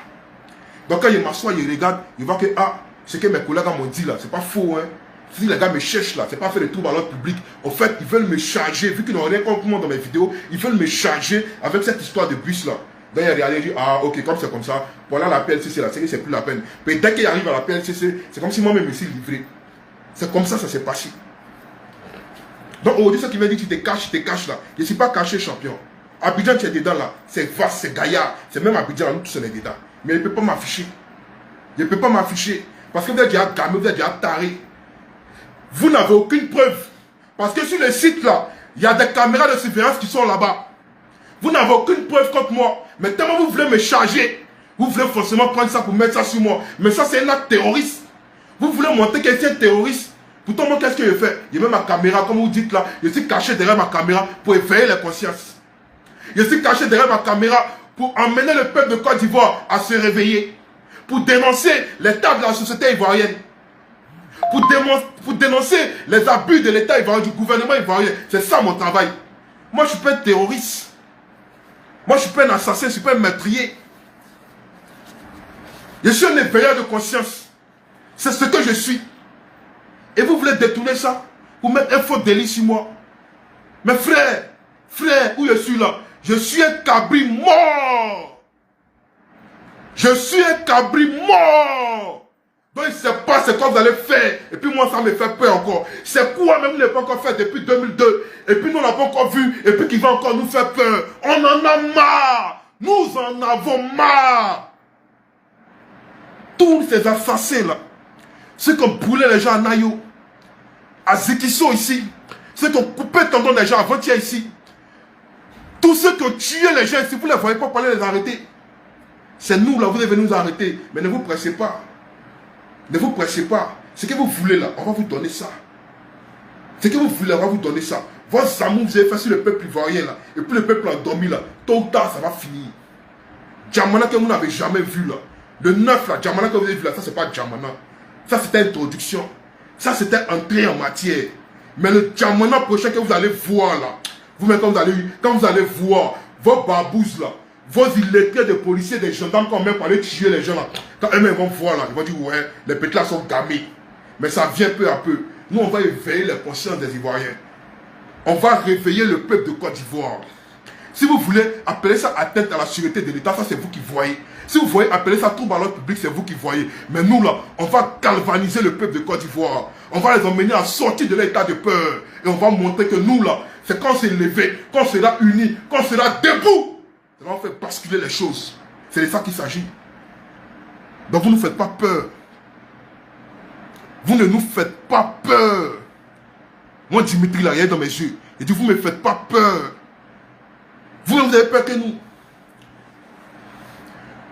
Donc quand il m'assoit, il regarde, il voit que, ce que mes collègues m'ont dit là, c'est pas faux, hein. Si les gars me cherchent là, c'est pas fait de troubles à l'ordre public. En fait, ils veulent me charger, vu qu'ils n'ont rien contre moi dans mes vidéos, ils veulent me charger avec cette histoire de bus là. Donc il a dit, ok, comme c'est comme ça, voilà la PLCC là, c'est plus la peine. Mais dès qu'il arrive à la PLCC, c'est comme si moi-même me suis livré. C'est comme ça s'est passé. Donc aujourd'hui, ce qui m'a dit, tu te caches là. Je ne suis pas caché, champion. Abidjan, tu es dedans là, c'est vaste, c'est gaillard. C'est même Abidjan, nous tous on est dedans. Mais il ne peut pas m'afficher. Il ne peut pas m'afficher. Parce que vous êtes déjà gamé, vous êtes déjà taré. Vous n'avez aucune preuve. Parce que sur le site là, il y a des caméras de surveillance qui sont là-bas. Vous n'avez aucune preuve contre moi. Mais tellement vous voulez me charger, vous voulez forcément prendre ça pour mettre ça sur moi. Mais ça, c'est un acte terroriste. Vous voulez montrer que c'est un terroriste. Pourtant, moi, qu'est-ce que je fais? Je mets ma caméra, comme vous dites là. Je suis caché derrière ma caméra pour éveiller les consciences. Je suis caché derrière ma caméra pour emmener le peuple de Côte d'Ivoire à se réveiller. Pour dénoncer l'état de la société ivoirienne. Pour dénoncer les abus de l'état ivoirien, du gouvernement ivoirien. C'est ça mon travail. Moi, je ne suis pas un terroriste. Moi, je ne suis pas un assassin, je ne suis pas un meurtrier. Je suis un éveilleur de conscience. C'est ce que je suis. Et vous voulez détourner ça pour mettre un faux délit sur moi. Mais frère, où je suis là? Je suis un cabri mort. Je suis un cabri mort. Donc il ne sait pas ce que vous allez faire. Et puis moi, ça me fait peur encore. C'est quoi même, vous n'avez pas encore fait depuis 2002. Et puis nous, on n'a pas encore vu. Et puis qui va encore nous faire peur. On en a marre. Nous en avons marre. Tous ces assassins-là, ceux qui ont brûlé les gens à Nayo, à Zikiso ici, ceux qui ont coupé le tendon des gens avant-hier ici, tous ceux qui ont tué les gens ici, vous ne les voyez pas parler les arrêter. C'est nous là, vous devez nous arrêter. Mais ne vous pressez pas. Ne vous pressez pas. Ce que vous voulez là, on va vous donner ça. Ce que vous voulez, on va vous donner ça. Votre amour, vous avez fait sur le peuple ivoirien là. Et puis le peuple a dormi là. Tôt ou tard, ça va finir. Djamana que vous n'avez jamais vu là. Le 9 là, Djamana que vous avez vu là, ça c'est pas Djamana. Ça c'était introduction. Ça c'était entrée en matière. Mais le Djamana prochain que vous allez voir là. Vous-même quand vous allez voir vos babous là. Vos illettrés de policiers, des gendarmes quand même pour aller tuer les gens là. Quand eux-mêmes vont voir là, ils vont dire ouais, les petits là sont gamés. Mais ça vient peu à peu. Nous on va éveiller les consciences des Ivoiriens. On va réveiller le peuple de Côte d'Ivoire. Si vous voulez appeler ça atteinte à la sûreté de l'État, ça c'est vous qui voyez. Si vous voyez appeler ça trouble à l'ordre public, c'est vous qui voyez. Mais nous là, on va galvaniser le peuple de Côte d'Ivoire. On va les emmener à sortir de l'état de peur. Et on va montrer que nous là, c'est quand on s'est levé, quand on sera unis, quand on sera debout. Ça va faire basculer les choses. C'est de ça qu'il s'agit. Donc vous ne nous faites pas peur. Vous ne nous faites pas peur. Moi, Dimitri, là, il est dans mes yeux. Il dit, vous ne me faites pas peur. Vous-même, vous avez peur que nous.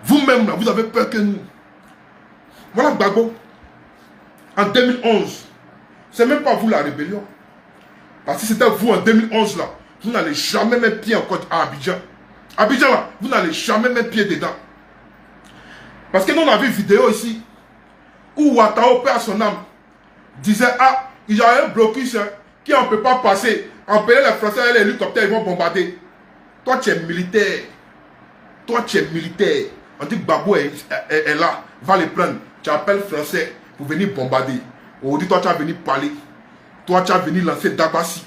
Vous-même, là, vous avez peur que nous. Voilà Gbagbo. En 2011, c'est même pas vous la rébellion. Parce que c'était vous en 2011, là, vous n'allez jamais mettre pied en Côte à Abidjan. Abidjan, là, vous n'allez jamais mettre pied dedans. Parce que nous, on a vu une vidéo ici, où Ouattara, père à son âme, disait, ah, il y a un blocus qui on ne peut pas passer. En payer les Français et les hélicoptères, ils vont bombarder. Toi, tu es militaire. Toi, tu es militaire. On dit que Gbagbo est là, va les prendre. Tu appelles Français pour venir bombarder. On dit, toi, tu vas venir parler. Toi, tu vas venir lancer Dabassi.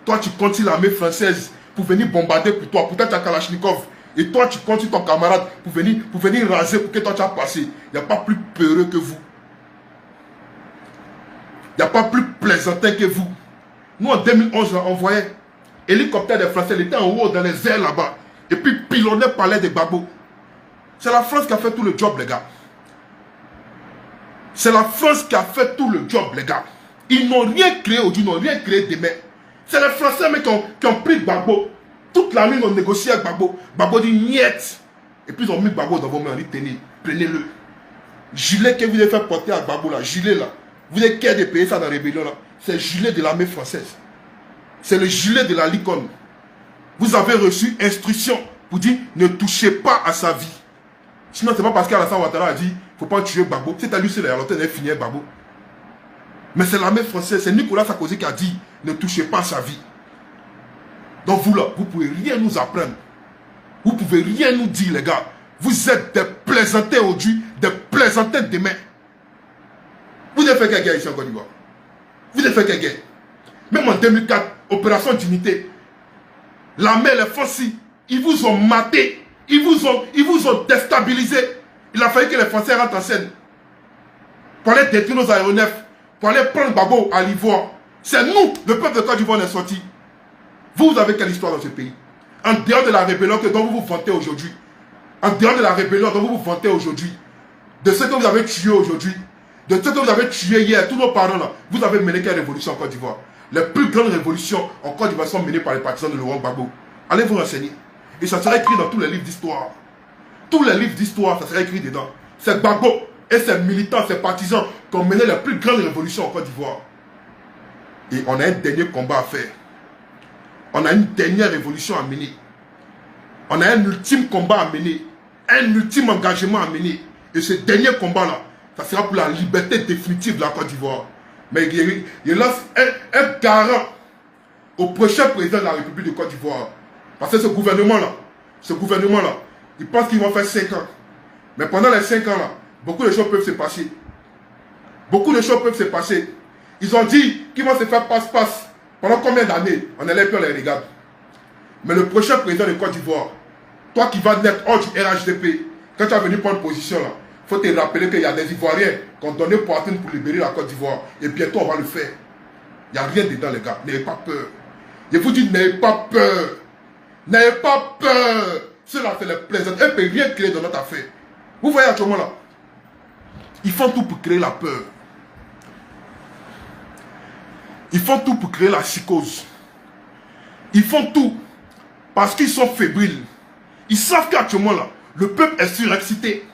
Toi, tu continues l'armée française pour venir bombarder pour toi. Peut-être tu as Kalachnikov. Et toi, tu continues ton camarade pour venir raser pour que toi, tu as passé. Il n'y a pas plus peureux que vous. Il n'y a pas plus plaisantin que vous. Nous, en 2011, là, on voyait hélicoptère des Français, il était en haut dans les airs là-bas. Et puis, pilonnait palais de Gbagbo. C'est la France qui a fait tout le job, les gars. C'est la France qui a fait tout le job, les gars. Ils n'ont rien créé aujourd'hui, ils n'ont rien créé demain. C'est les Français mais qui ont pris Gbagbo. Toute la nuit, ils ont négocié avec Gbagbo. Gbagbo dit niet. Et puis, ils ont mis Gbagbo dans vos mains. Ils dit tenez, prenez-le. Gilet que vous avez fait porter à Gbagbo, là, gilet là. Vous avez qu'à de payer ça dans la rébellion là. C'est le gilet de l'armée française. C'est le gilet de la Licorne. Vous avez reçu instruction pour dire ne touchez pas à sa vie. Sinon, c'est pas parce qu'Alassane Ouattara a dit il ne faut pas tuer Gbagbo. C'est à lui, c'est la longtemps, il a fini Gbagbo. Mais c'est l'armée française, c'est Nicolas Sarkozy qui a dit ne touchez pas à sa vie. Donc vous là, vous ne pouvez rien nous apprendre. Vous ne pouvez rien nous dire, les gars. Vous êtes des plaisantins aujourd'hui, des plaisantins demain. Vous avez fait quelle guerre ici en Côte d'Ivoire? Vous avez fait quelle guerre? Même en 2004, opération Dignité, l'armée, les forces, ils vous ont maté, ils vous ont déstabilisé. Il a fallu que les Français rentrent en scène pour aller détruire nos aéronefs, pour aller prendre Gbagbo à l'Ivoire. C'est nous, le peuple de Côte d'Ivoire, on est sorti. Vous avez quelle histoire dans ce pays? En dehors de la rébellion dont vous vous vantez aujourd'hui, en dehors de la rébellion dont vous vous vantez aujourd'hui, de ce que vous avez tué aujourd'hui, de ce que vous avez tué hier, tous nos parents là, vous avez mené quelle révolution en Côte d'Ivoire? Les plus grandes révolutions en Côte d'Ivoire sont menées par les partisans de Laurent Gbagbo. Allez vous renseigner. Et ça sera écrit dans tous les livres d'histoire. Tous les livres d'histoire, ça sera écrit dedans. C'est Gbagbo et ses militants, ses partisans qui ont mené les plus grandes révolutions en Côte d'Ivoire. Et on a un dernier combat à faire. On a une dernière révolution à mener. On a un ultime combat à mener. Un ultime engagement à mener. Et ce dernier combat-là, ça sera pour la liberté définitive de la Côte d'Ivoire. Mais il lance un garant au prochain président de la République de Côte d'Ivoire. Parce que ce gouvernement-là, il pense qu'ils vont faire 5 ans. Mais pendant les 5 ans-là, beaucoup de choses peuvent se passer. Beaucoup de choses peuvent se passer. Ils ont dit qu'ils vont se faire passe-passe. Pendant combien d'années? On est là et puis on les regarde. Mais le prochain président de Côte d'Ivoire, toi qui vas naître hors du RHDP, quand tu vas venir prendre position là, il faut te rappeler qu'il y a des Ivoiriens qui ont donné poitrine pour libérer la Côte d'Ivoire. Et bientôt on va le faire. Il n'y a rien dedans les gars. N'ayez pas peur. Je vous dis, n'ayez pas peur. N'ayez pas peur. Cela c'est les plaisants. Elle ne peut rien créer dans notre affaire. Vous voyez actuellement là. Ils font tout pour créer la peur. Ils font tout pour créer la psychose. Ils font tout parce qu'ils sont fébriles. Ils savent qu'actuellement là, le peuple est surexcité.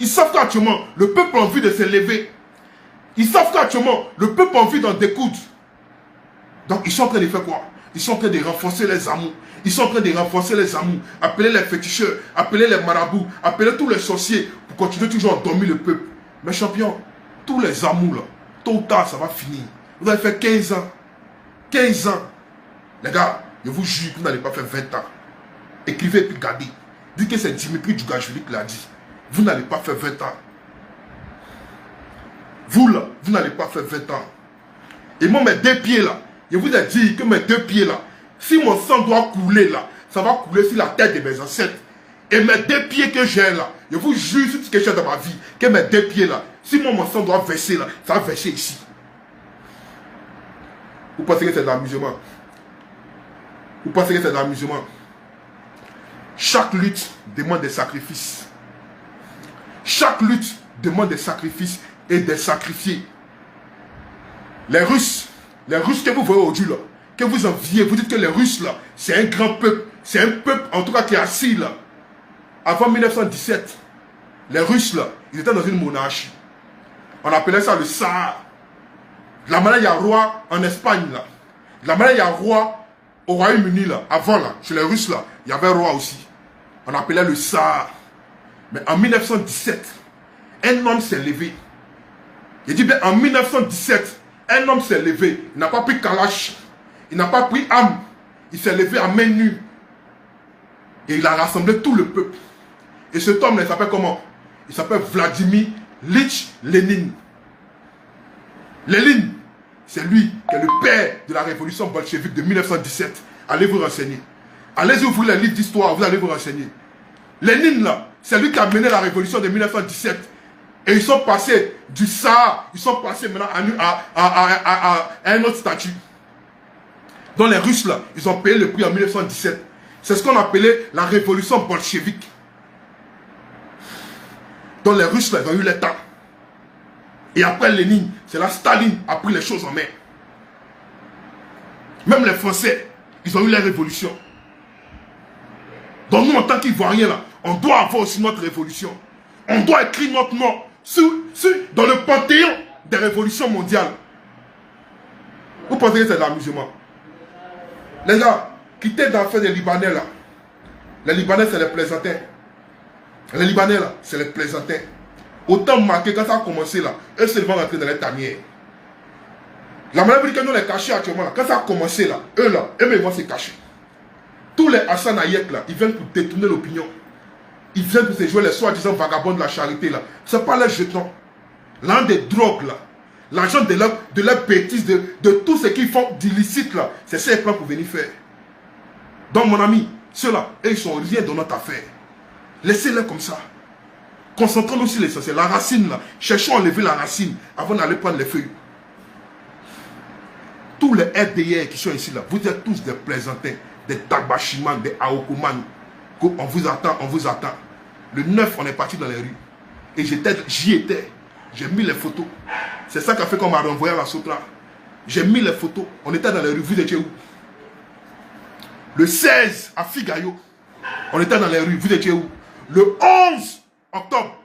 Ils savent qu'actuellement, le peuple a envie de se lever. Ils savent qu'actuellement, le peuple a envie d'en découdre. Donc ils sont en train de faire quoi? Ils sont en train de renforcer les amours. Ils sont en train de renforcer les amours. Appeler les féticheurs, appeler les marabouts, appeler tous les sorciers pour continuer toujours à dormir le peuple. Mais champion, tous les amours là, tôt ou tard ça va finir. Vous avez fait 15 ans. 15 ans. Les gars, je vous jure que vous n'allez pas faire 20 ans. Écrivez et puis gardez. Dites que c'est Dimitri Djougashvili qui l'a dit. Vous n'allez pas faire 20 ans. Vous là, vous n'allez pas faire 20 ans. Et moi, mes 2 pieds là, je vous ai dit que mes 2 pieds là, si mon sang doit couler là, ça va couler sur la tête de mes ancêtres. Et mes 2 pieds que j'ai là, je vous jure sur ce que j'ai dans ma vie, que mes 2 pieds là, si mon sang doit verser là, ça va verser ici. Vous pensez que c'est de l'amusement? Vous pensez que c'est de l'amusement? Chaque lutte demande des sacrifices. Chaque lutte demande des sacrifices et des sacrifiés. Les Russes que vous voyez aujourd'hui là, que vous enviez, vous dites que les Russes là, c'est un grand peuple, c'est un peuple en tout cas qui est assis là. Avant 1917, les Russes là, ils étaient dans une monarchie. On appelait ça le Tsar. De la manière il y a roi en Espagne là. De la manière il y a roi au Royaume-Uni là. Avant là, chez les Russes là, il y avait roi aussi. On appelait le Tsar. Mais en 1917, un homme s'est levé. Il dit bien en 1917, un homme s'est levé. Il n'a pas pris Kalash. Il n'a pas pris âme. Il s'est levé à main nue. Et il a rassemblé tout le peuple. Et cet homme, il s'appelle comment? Il s'appelle Vladimir Ilyich Lénine. Lénine, c'est lui qui est le père de la révolution bolchevique de 1917. Allez vous renseigner. Allez ouvrir les livres d'histoire, vous allez vous renseigner. Lénine, là, c'est lui qui a mené la révolution de 1917. Et ils sont passés du Tsar, ils sont passés maintenant à un autre statut. Donc les Russes, là, ils ont payé le prix en 1917. C'est ce qu'on appelait la révolution bolchevique. Donc les Russes, là, ils ont eu le temps. Et après Lénine, c'est là Staline a pris les choses en main. Même les Français, ils ont eu la révolution. Donc nous, en tant qu'Ivoiriens, là, on doit avoir aussi notre révolution. On doit écrire notre nom dans le panthéon des révolutions mondiales. Vous pensez que c'est de l'amusement? Les gars, quittez d'affaires des Libanais là. Les Libanais, c'est les plaisantins. Les Libanais là, c'est les plaisantins. Autant marqué quand ça a commencé là, eux seulement rentrés dans les tanières. La manière que nous les cachons actuellement là, quand ça a commencé là, eux vont se cacher. Tous les Hassan Hayek là, ils viennent pour détourner l'opinion. Ils viennent pour se jouer les soi-disant vagabonds de la charité là. Ce n'est pas les jetons. L'un des drogues là. L'argent de leur bêtise, de tout ce qu'ils font d'illicite là. C'est ça qu'ils prennent pour venir faire. Donc mon ami, ceux-là, ils sont rien dans notre affaire. Laissez-les comme ça. Concentrons-nous sur l'essentiel. La racine là. Cherchons à enlever la racine avant d'aller prendre les feuilles. Tous les RDR qui sont ici là, vous êtes tous des plaisantins, des tabachimans, des aokoman. On vous attend, on vous attend. Le 9, on est parti dans les rues. Et j'y étais. J'ai mis les photos. C'est ça qui a fait qu'on m'a renvoyé à la Sotra. J'ai mis les photos. On était dans les rues. Vous étiez où? Le 16 à Figayo. On était dans les rues. Vous étiez où? Le 11 octobre.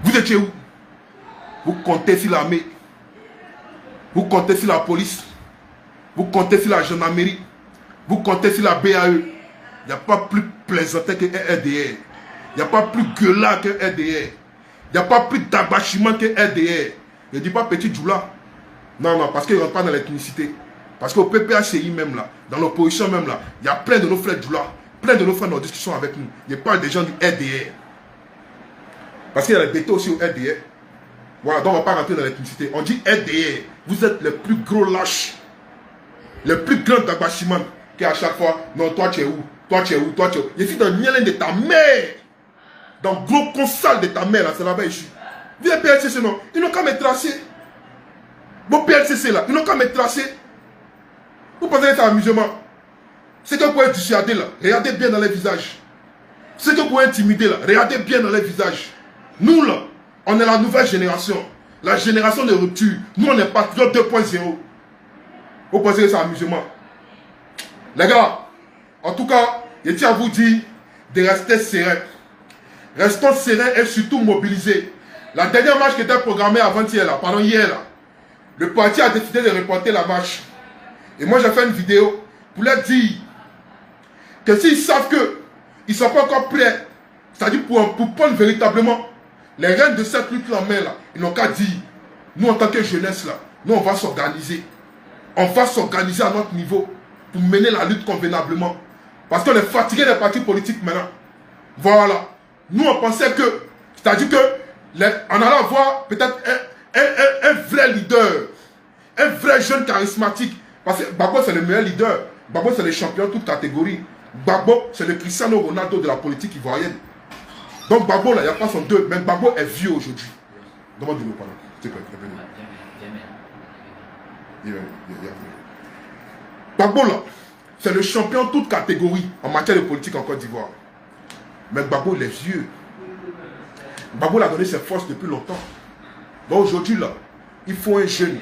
Vous étiez où? Vous comptez sur l'armée. Vous comptez sur la police. Vous comptez sur la gendarmerie. Vous comptez sur la BAE. Il n'y a pas plus plaisantin que RDR. Il n'y a pas plus gueulant que RDR. Il n'y a pas plus d'abachement que RDR. Je ne dis pas petit Djoula. Non, non, parce qu'il ne rentre pas dans l'ethnicité. Parce qu'au PPHCI même là, dans l'opposition même là, il y a plein de nos frères Djoula, plein de nos frères en discussion avec nous. Je parle des gens du RDR. Parce qu'il y a les bêtés aussi au RDR. Voilà, donc on ne va pas rentrer dans l'ethnicité. On dit RDR. Vous êtes les plus gros lâches. Les plus grands d'abachement. Qui à chaque fois, non, toi tu es où? Toi tu es où? Toi tu es où? Je suis dans le Nielin de ta mère. Dans le gros consal de ta mère là, c'est là-bas je suis. Viens PLCC non, ils n'ont qu'à me tracer. Bon PLCC là, ils n'ont qu'à me tracer. Vous pensez que c'est un amusement? C'est que vous pouvez dissuader là, regardez bien dans les visages. C'est que vous pouvez intimider là, regardez bien dans les visages. Nous là, on est la nouvelle génération. La génération de rupture. Nous on est patriotes 2.0. Vous pensez que c'est un amusement? Les gars, en tout cas, je tiens à vous dire de rester serein. Restons sereins et surtout mobilisés. La dernière marche qui était programmée avant-hier, là, pendant hier, là, le parti a décidé de reporter la marche. Et moi, j'ai fait une vidéo pour leur dire que s'ils savent qu'ils ne sont pas encore prêts, c'est-à-dire pour prendre véritablement les rênes de cette lutte en main, là, ils n'ont qu'à dire, nous en tant que jeunesse, là, nous on va s'organiser. On va s'organiser à notre niveau pour mener la lutte convenablement. Parce qu'on est fatigué des partis politiques maintenant. Voilà. Nous, on pensait que, c'est-à-dire que, en allant voir peut-être un vrai leader, un vrai jeune charismatique, parce que Bako, c'est le meilleur leader. Gbagbo, c'est le champion toute catégorie. Gbagbo, c'est le Cristiano Ronaldo de la politique ivoirienne. Donc Gbagbo, là, il n'y a pas son deux. Mais Gbagbo est vieux aujourd'hui. Demande-le, pardon. S'il te plaît, Gbagbo, là, c'est le champion toute catégorie en matière de politique en Côte d'Ivoire. Mais Gbagbo, il est vieux. Gbagbo a donné ses forces depuis longtemps. Donc aujourd'hui, là, il faut un jeune.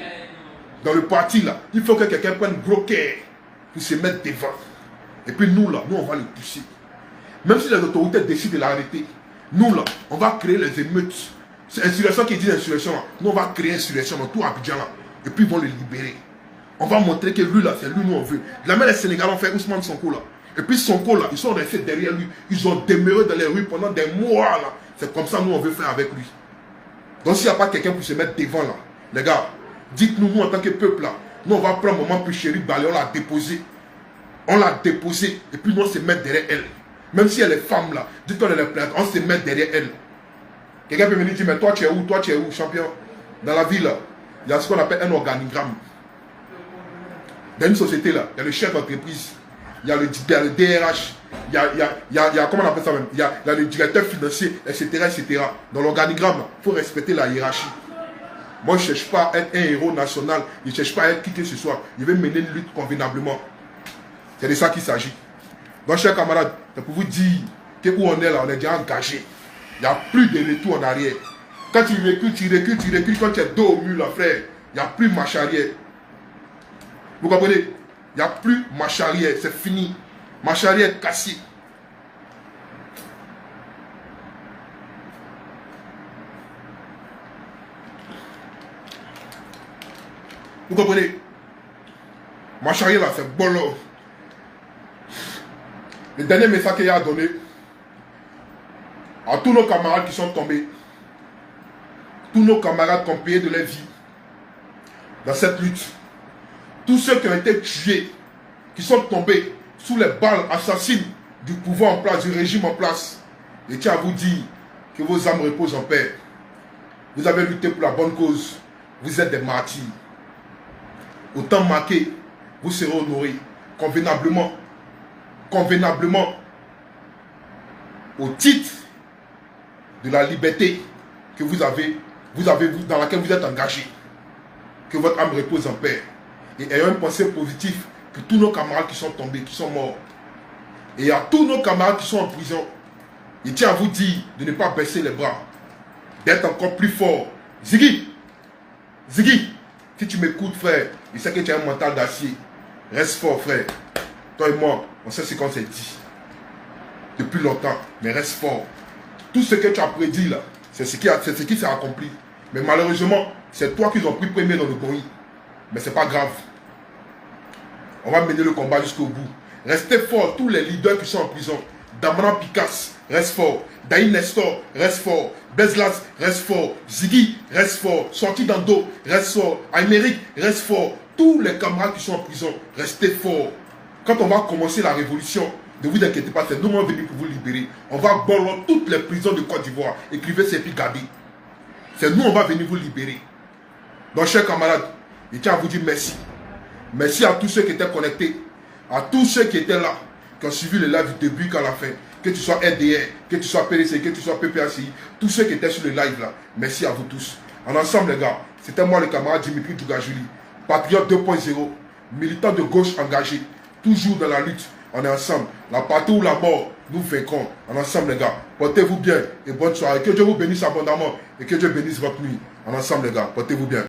Dans le parti, là, il faut que quelqu'un prenne gros cœur pour se mettre devant. Et puis nous, là, nous, on va le pousser. Même si les autorités décident de l'arrêter, nous, là, on va créer les émeutes. C'est insurrection qui dit insurrection, là. Nous, on va créer insurrection dans tout Abidjan, là. Et puis, ils vont le libérer. On va montrer que lui, là, c'est lui, nous, on veut. La même les Sénégalais ont fait Ousmane Sonko, là. Et puis, Sonko, là, ils sont restés derrière lui. Ils ont demeuré dans les rues pendant des mois, là. C'est comme ça, nous, on veut faire avec lui. Donc, s'il n'y a pas quelqu'un pour se mettre devant, là, les gars, dites-nous, nous, en tant que peuple, là, nous, on va prendre un moment plus chéri, Balé, on l'a déposé. On l'a déposé. Et puis, nous, on se met derrière elle. Même si elle est femme, là, dites-nous, elle est plainte, on se met derrière elle. Quelqu'un peut venir dire, mais toi, tu es où? Toi, tu es où, champion? Dans la ville, là, il y a ce qu'on appelle un organigramme. Dans une société, là, il y a le chef d'entreprise, il y a le DRH, il y a comment on appelle ça même, il y a le directeur financier, etc., etc. Dans l'organigramme, il faut respecter la hiérarchie. Moi, je ne cherche pas à être un héros national, je ne cherche pas à être qui que ce soit. Je vais mener une lutte convenablement. C'est de ça qu'il s'agit. Donc, chers camarades, c'est pour vous dire que où on est là, on est déjà engagé. Il n'y a plus de retour en arrière. Quand tu recules, quand tu es dos au mur, là, frère, il n'y a plus marche arrière. Vous comprenez? Il n'y a plus marche arrière, c'est fini. Marche arrière cassée. Vous comprenez? Marche arrière là, c'est bolo. Le dernier message qu'il a donné à tous nos camarades qui sont tombés, tous nos camarades qui ont payé de leur vie dans cette lutte, tous ceux qui ont été tués, qui sont tombés sous les balles assassines du pouvoir en place, du régime en place, je tiens à vous dire que vos âmes reposent en paix. Vous avez lutté pour la bonne cause. Vous êtes des martyrs. Au temps marqué, vous serez honorés convenablement, au titre de la liberté que vous avez, dans laquelle vous êtes engagé. Que votre âme repose en paix. Et ayons une pensée positive pour tous nos camarades qui sont tombés, qui sont morts. Et à tous nos camarades qui sont en prison, je tiens à vous dire de ne pas baisser les bras, d'être encore plus fort. Ziggy, si tu m'écoutes, frère, je sais que tu as un mental d'acier. Reste fort, frère. Toi et moi, on sait ce qu'on s'est dit depuis longtemps, mais reste fort. Tout ce que tu as prédit là, c'est ce qui s'est accompli. Mais malheureusement, c'est toi qui ont pris premier dans le pays. Mais c'est pas grave. On va mener le combat jusqu'au bout. Restez forts, tous les leaders qui sont en prison. Damana Picasse, reste fort. Daï Nestor, reste fort. Bezlas, reste fort. Ziggy, reste fort. Sorti d'Ando, reste fort. Aymeric, reste fort. Tous les camarades qui sont en prison, restez forts. Quand on va commencer la révolution, ne vous inquiétez pas, c'est nous qui sommes venus pour vous libérer. On va boller toutes les prisons de Côte d'Ivoire. Écrivez ces puis gardez. C'est nous, on va venir vous libérer. Donc, chers camarades, je tiens à vous dire merci. Merci à tous ceux qui étaient connectés, à tous ceux qui étaient là, qui ont suivi le live du début qu'à la fin. Que tu sois RDR, que tu sois PDC, que tu sois PPACI, tous ceux qui étaient sur le live là, merci à vous tous. En ensemble, les gars, c'était moi le camarade Dimitri Dougajuli, patriote 2.0, militant de gauche engagé, toujours dans la lutte. On est ensemble. La partie ou la mort, nous vaincrons. En ensemble, les gars, portez-vous bien et bonne soirée. Que Dieu vous bénisse abondamment et que Dieu bénisse votre nuit. En ensemble, les gars, portez-vous bien.